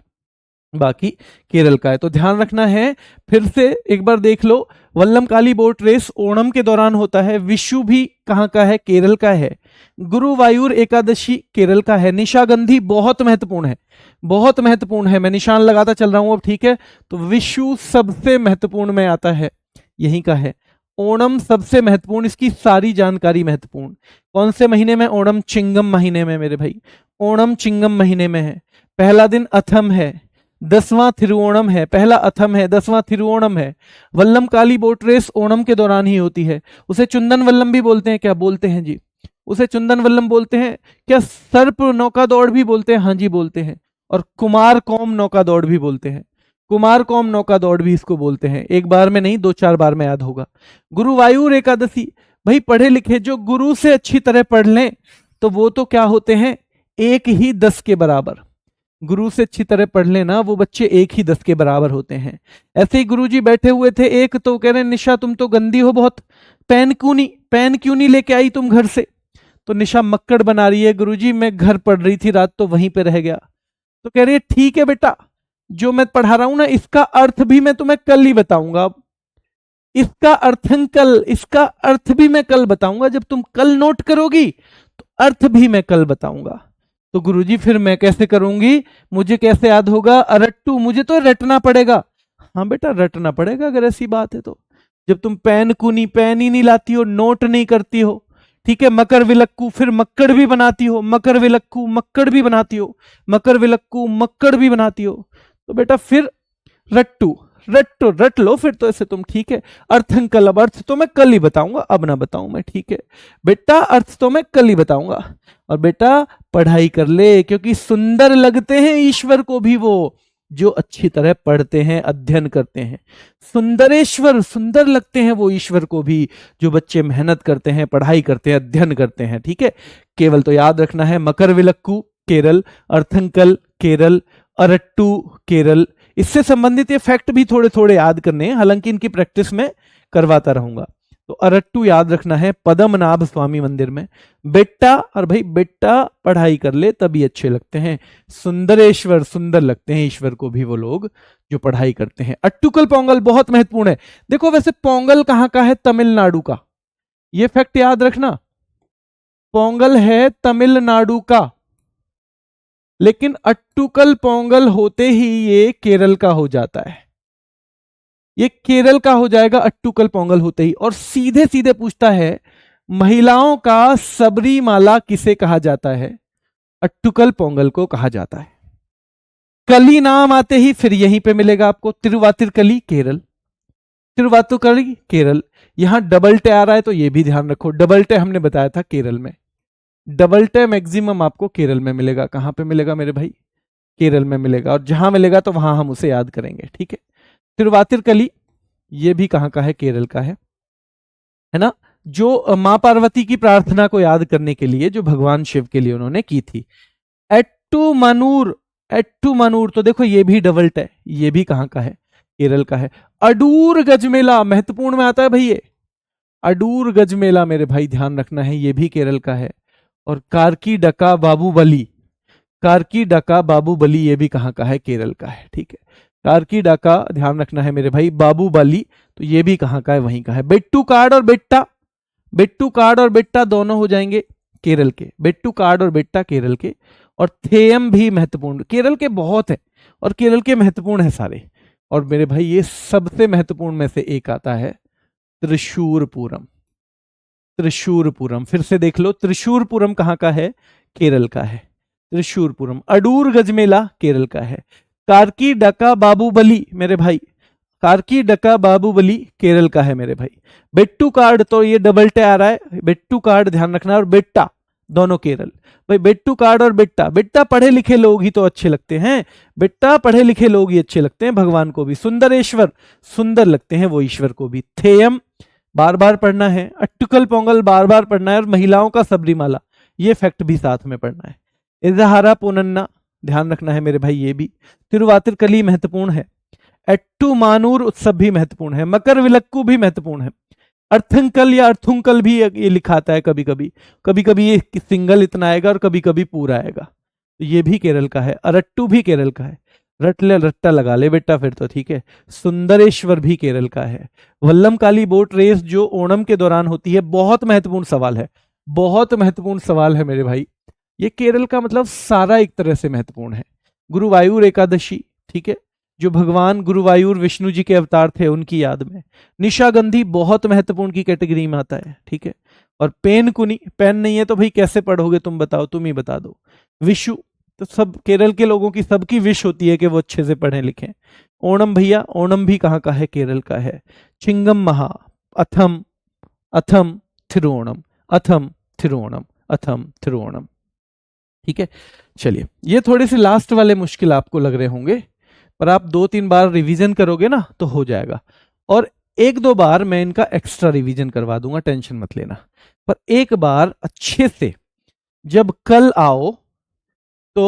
बाकी केरल का है। तो ध्यान रखना है। फिर से एक बार देख लो, वल्लमकाली बोट रेस ओणम के दौरान होता है। विशु भी कहां का है, केरल का है। गुरुवायूर एकादशी केरल का है। निशागंधी बहुत महत्वपूर्ण है, बहुत महत्वपूर्ण है, मैं निशान लगाता चल रहा हूं अब, ठीक है। तो विशु सबसे महत्वपूर्ण में आता है, यहीं का है। ओणम सबसे महत्वपूर्ण, इसकी सारी जानकारी महत्वपूर्ण। कौन से महीने में, ओणम चिंगम महीने में मेरे भाई, ओणम चिंगम महीने में है। पहला दिन अथम है, 10वां थिरुओणम है। पहला अथम है, 10वां थिरुओणम है। वल्लमकाली बोट रेस ओणम के दौरान ही होती है। उसे चुंदन वल्लम भी बोलते हैं, क्या बोलते हैं जी, उसे चुंदन वल्लम बोलते हैं। क्या सर्प नौका दौड़ भी बोलते हैं, हाँ जी बोलते हैं। और कुमार कौम नौका दौड़ भी बोलते हैं, कुमार कौम नौका दौड़ भी इसको बोलते हैं। एक बार में नहीं, 2-4 बार में याद होगा। गुरुवायूर एकादशी, भाई पढ़े लिखे जो गुरु से अच्छी तरह पढ़ लें तो वो तो क्या होते हैं, एक ही 10 के बराबर। गुरु से अच्छी तरह पढ़ लेना, वो बच्चे एक ही 10 के बराबर होते हैं। ऐसे ही गुरुजी बैठे हुए थे एक, तो कह रहे निशा तुम तो गंदी हो बहुत, पेन क्यों नहीं लेके आई तुम घर से। तो निशा मक्कड़ बना रही है, गुरुजी मैं घर पढ़ रही थी रात, तो वहीं पे रह गया। तो कह रही है ठीक है बेटा, जो मैं पढ़ा रहा हूं ना इसका अर्थ भी मैं तुम्हें कल ही बताऊंगा। इसका अर्थंकल, इसका अर्थ भी मैं कल बताऊंगा, जब तुम कल नोट करोगी तो अर्थ भी मैं कल बताऊंगा। तो गुरुजी फिर मैं कैसे करूंगी, मुझे कैसे याद होगा, अरट्टू मुझे तो रटना पड़ेगा। हाँ बेटा रटना पड़ेगा अगर ऐसी बात है तो। जब तुम पेन ही नहीं लाती हो, नोट नहीं करती हो, ठीक है। मकर विलक्कू, फिर मक्कड़ भी बनाती हो, मकर विलक्कू मक्कड़ भी बनाती हो, मकर विलक्कू मक्कड़ भी बनाती हो, तो बेटा फिर रट्टू, रट लो फिर तो ऐसे तुम, ठीक है। अर्थंकल, अब अर्थ तो मैं कल ही बताऊंगा, अब ना बताऊं मैं, ठीक है बेटा, अर्थ तो मैं कल ही बताऊंगा। और बेटा पढ़ाई कर ले, क्योंकि सुंदर लगते हैं ईश्वर को भी वो जो अच्छी तरह पढ़ते हैं, अध्ययन करते हैं। सुंदरेश्वर, सुंदर लगते हैं वो ईश्वर को भी जो बच्चे मेहनत करते हैं, पढ़ाई करते हैं, अध्ययन करते हैं, ठीक है। केवल तो याद रखना है, मकर विलक्कू केरल, अर्थंकल केरल, अरट्टू केरल। इससे संबंधित ये फैक्ट भी थोड़े थोड़े याद करने हैं, हालांकि इनकी प्रैक्टिस में करवाता रहूंगा। तो अरट्टू याद रखना है पद्मनाभ स्वामी मंदिर में बेटा। और भाई बेटा पढ़ाई कर ले तभी अच्छे लगते हैं, सुंदरेश्वर, सुंदर लगते हैं ईश्वर को भी वो लोग जो पढ़ाई करते हैं। अट्टुकल पोंगल बहुत महत्वपूर्ण है। देखो वैसे पोंगल कहां का है, तमिलनाडु का, ये फैक्ट याद रखना। पोंगल है तमिलनाडु का, लेकिन अट्टुकल पोंगल होते ही ये केरल का हो जाता है, ये केरल का हो जाएगा अट्टुकल पोंगल होते ही। और सीधे सीधे पूछता है, महिलाओं का सबरीमाला किसे कहा जाता है, अट्टुकल पोंगल को कहा जाता है। कली नाम आते ही फिर यहीं पे मिलेगा आपको, तिरुवातिरकली केरल, तिरुवातुकली केरल। यहां डबल टे आ रहा है तो ये भी ध्यान रखो, डबल टे हमने बताया था केरल में, डबल टे मैक्सिमम आपको केरल में मिलेगा। कहां पे मिलेगा मेरे भाई, केरल में मिलेगा, और जहां मिलेगा तो वहां हम उसे याद करेंगे, ठीक है। तिरुवातिरकली ये भी कहां का है, केरल का है ना, जो मां पार्वती की प्रार्थना को याद करने के लिए, जो भगवान शिव के लिए उन्होंने की थी। एट्टू मनूर एट्टुमानूर, तो देखो ये भी डबल ट है, ये भी कहाँ का है, केरल का है। अडूर गजमेला महत्वपूर्ण में आता है भाई ये, अडूर गजमेला मेरे भाई ध्यान रखना है, ये भी केरल का है। और कारकी डका बाबूबली, कारकी डका बाबूबली ये भी कहाँ का है, केरल का है, ठीक है। कारकी डका ध्यान रखना है मेरे भाई, बाबूबली तो ये भी कहाँ का है, वहीं का है। बेट्टू कार्ड और बेट्टा, बेट्टू कार्ड और बेट्टा दोनों हो जाएंगे केरल के, बेट्टू कार्ड और बेट्टा केरल के। और थेयम भी महत्वपूर्ण, केरल के बहुत है और केरल के महत्वपूर्ण है सारे। और मेरे भाई ये सबसे महत्वपूर्ण में से एक आता है त्रिशूरपुरम, त्रिशूरपुरम फिर से देख लो, त्रिशूरपुरम कहाँ का है, केरल का है। त्रिशूरपुरम, अडूर गजमेला केरल का है। कारकी डका बाबूबली मेरे भाई, कारकी डका बाबूबली केरल का है मेरे भाई। बेट्टू कार्ड तो ये डबल टे आ रहा है, बेट्टू कार्ड ध्यान रखना, और बेट्टा दोनों केरल। भाई बेट्टू कार्ड और बेट्टा, बेट्टा पढ़े लिखे लोग ही तो अच्छे लगते हैं, बेट्टा पढ़े लिखे लोग ही अच्छे लगते हैं भगवान को भी। सुंदरेश्वर सुंदर लगते हैं वो ईश्वर को भी। थेयम बार बार पढ़ना है, अट्टुकल पोंगल बार बार पढ़ना है, और महिलाओं का सबरीमाला ये फैक्ट भी साथ में पढ़ना है। इजहारा पुनन्ना ध्यान रखना है मेरे भाई, ये भी। तिरुवातिरकली महत्वपूर्ण है। एट्टुमानूर उत्सव भी महत्वपूर्ण है। मकर विलक्कू भी महत्वपूर्ण है। अर्थंकल या अर्थुंकल भी ये लिखाता है कभी कभी, कभी कभी ये सिंगल इतना आएगा और कभी कभी पूरा आएगा, तो ये भी केरल का है। अरट्टू भी केरल का है, रट ले रट्टा लगा ले बेटा फिर तो ठीक है। सुंदरेश्वर भी केरल का है। वल्लम काली बोट रेस जो ओणम के दौरान होती है, बहुत महत्वपूर्ण सवाल है, बहुत महत्वपूर्ण सवाल है मेरे भाई, ये केरल का मतलब सारा एक तरह से महत्वपूर्ण है। गुरुवायूर एकादशी, ठीक है, जो भगवान गुरुवायूर विष्णु जी के अवतार थे उनकी याद में। निशागंधी बहुत महत्वपूर्ण की कैटेगरी में आता है, ठीक है। और पेन कुनी, पेन नहीं है तो भाई कैसे पढ़ोगे तुम बताओ, तुम ही बता दो। विशु तो सब केरल के लोगों की सबकी विश होती है कि वो अच्छे से पढ़ें लिखें। ओणम भैया, ओणम भी कहाँ का है, केरल का है। चिंगम महा, अथम, अथम थिरुओणम, अथम थिरुओणम, अथम थिरुओणम, ठीक है। चलिए ये थोड़े से लास्ट वाले मुश्किल आपको लग रहे होंगे, पर आप 2-3 बार रिवीजन करोगे ना तो हो जाएगा। और 1-2 बार मैं इनका एक्स्ट्रा रिवीजन करवा दूंगा, टेंशन मत लेना। पर एक बार अच्छे से जब कल आओ तो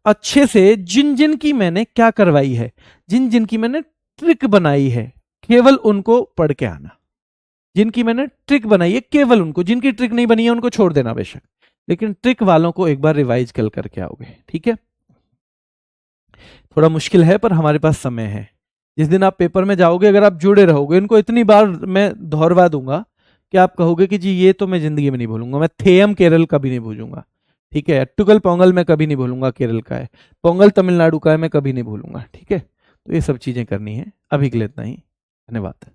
अच्छे से जिन जिन की मैंने क्या करवाई है, जिन जिन की मैंने ट्रिक बनाई है, केवल उनको पढ़ के आना। जिनकी मैंने ट्रिक बनाई है केवल उनको, जिनकी ट्रिक नहीं बनी है उनको छोड़ देना बेशक, लेकिन ट्रिक वालों को एक बार रिवाइज कल करके आओगे, ठीक है। थोड़ा मुश्किल है पर हमारे पास समय है। जिस दिन आप पेपर में जाओगे अगर आप जुड़े रहोगे, इनको इतनी बार मैं दोहरवा दूंगा कि आप कहोगे कि जी ये तो मैं जिंदगी में नहीं भूलूंगा। मैं थेयम केरल कभी नहीं भूलूंगा, ठीक है। अट्टुकल पोंगल मैं कभी नहीं भूलूंगा, केरल का है। पोंगल तमिलनाडु का है, मैं कभी नहीं भूलूंगा, ठीक है। तो ये सब चीजें करनी है। अभी के लिए इतना ही, धन्यवाद।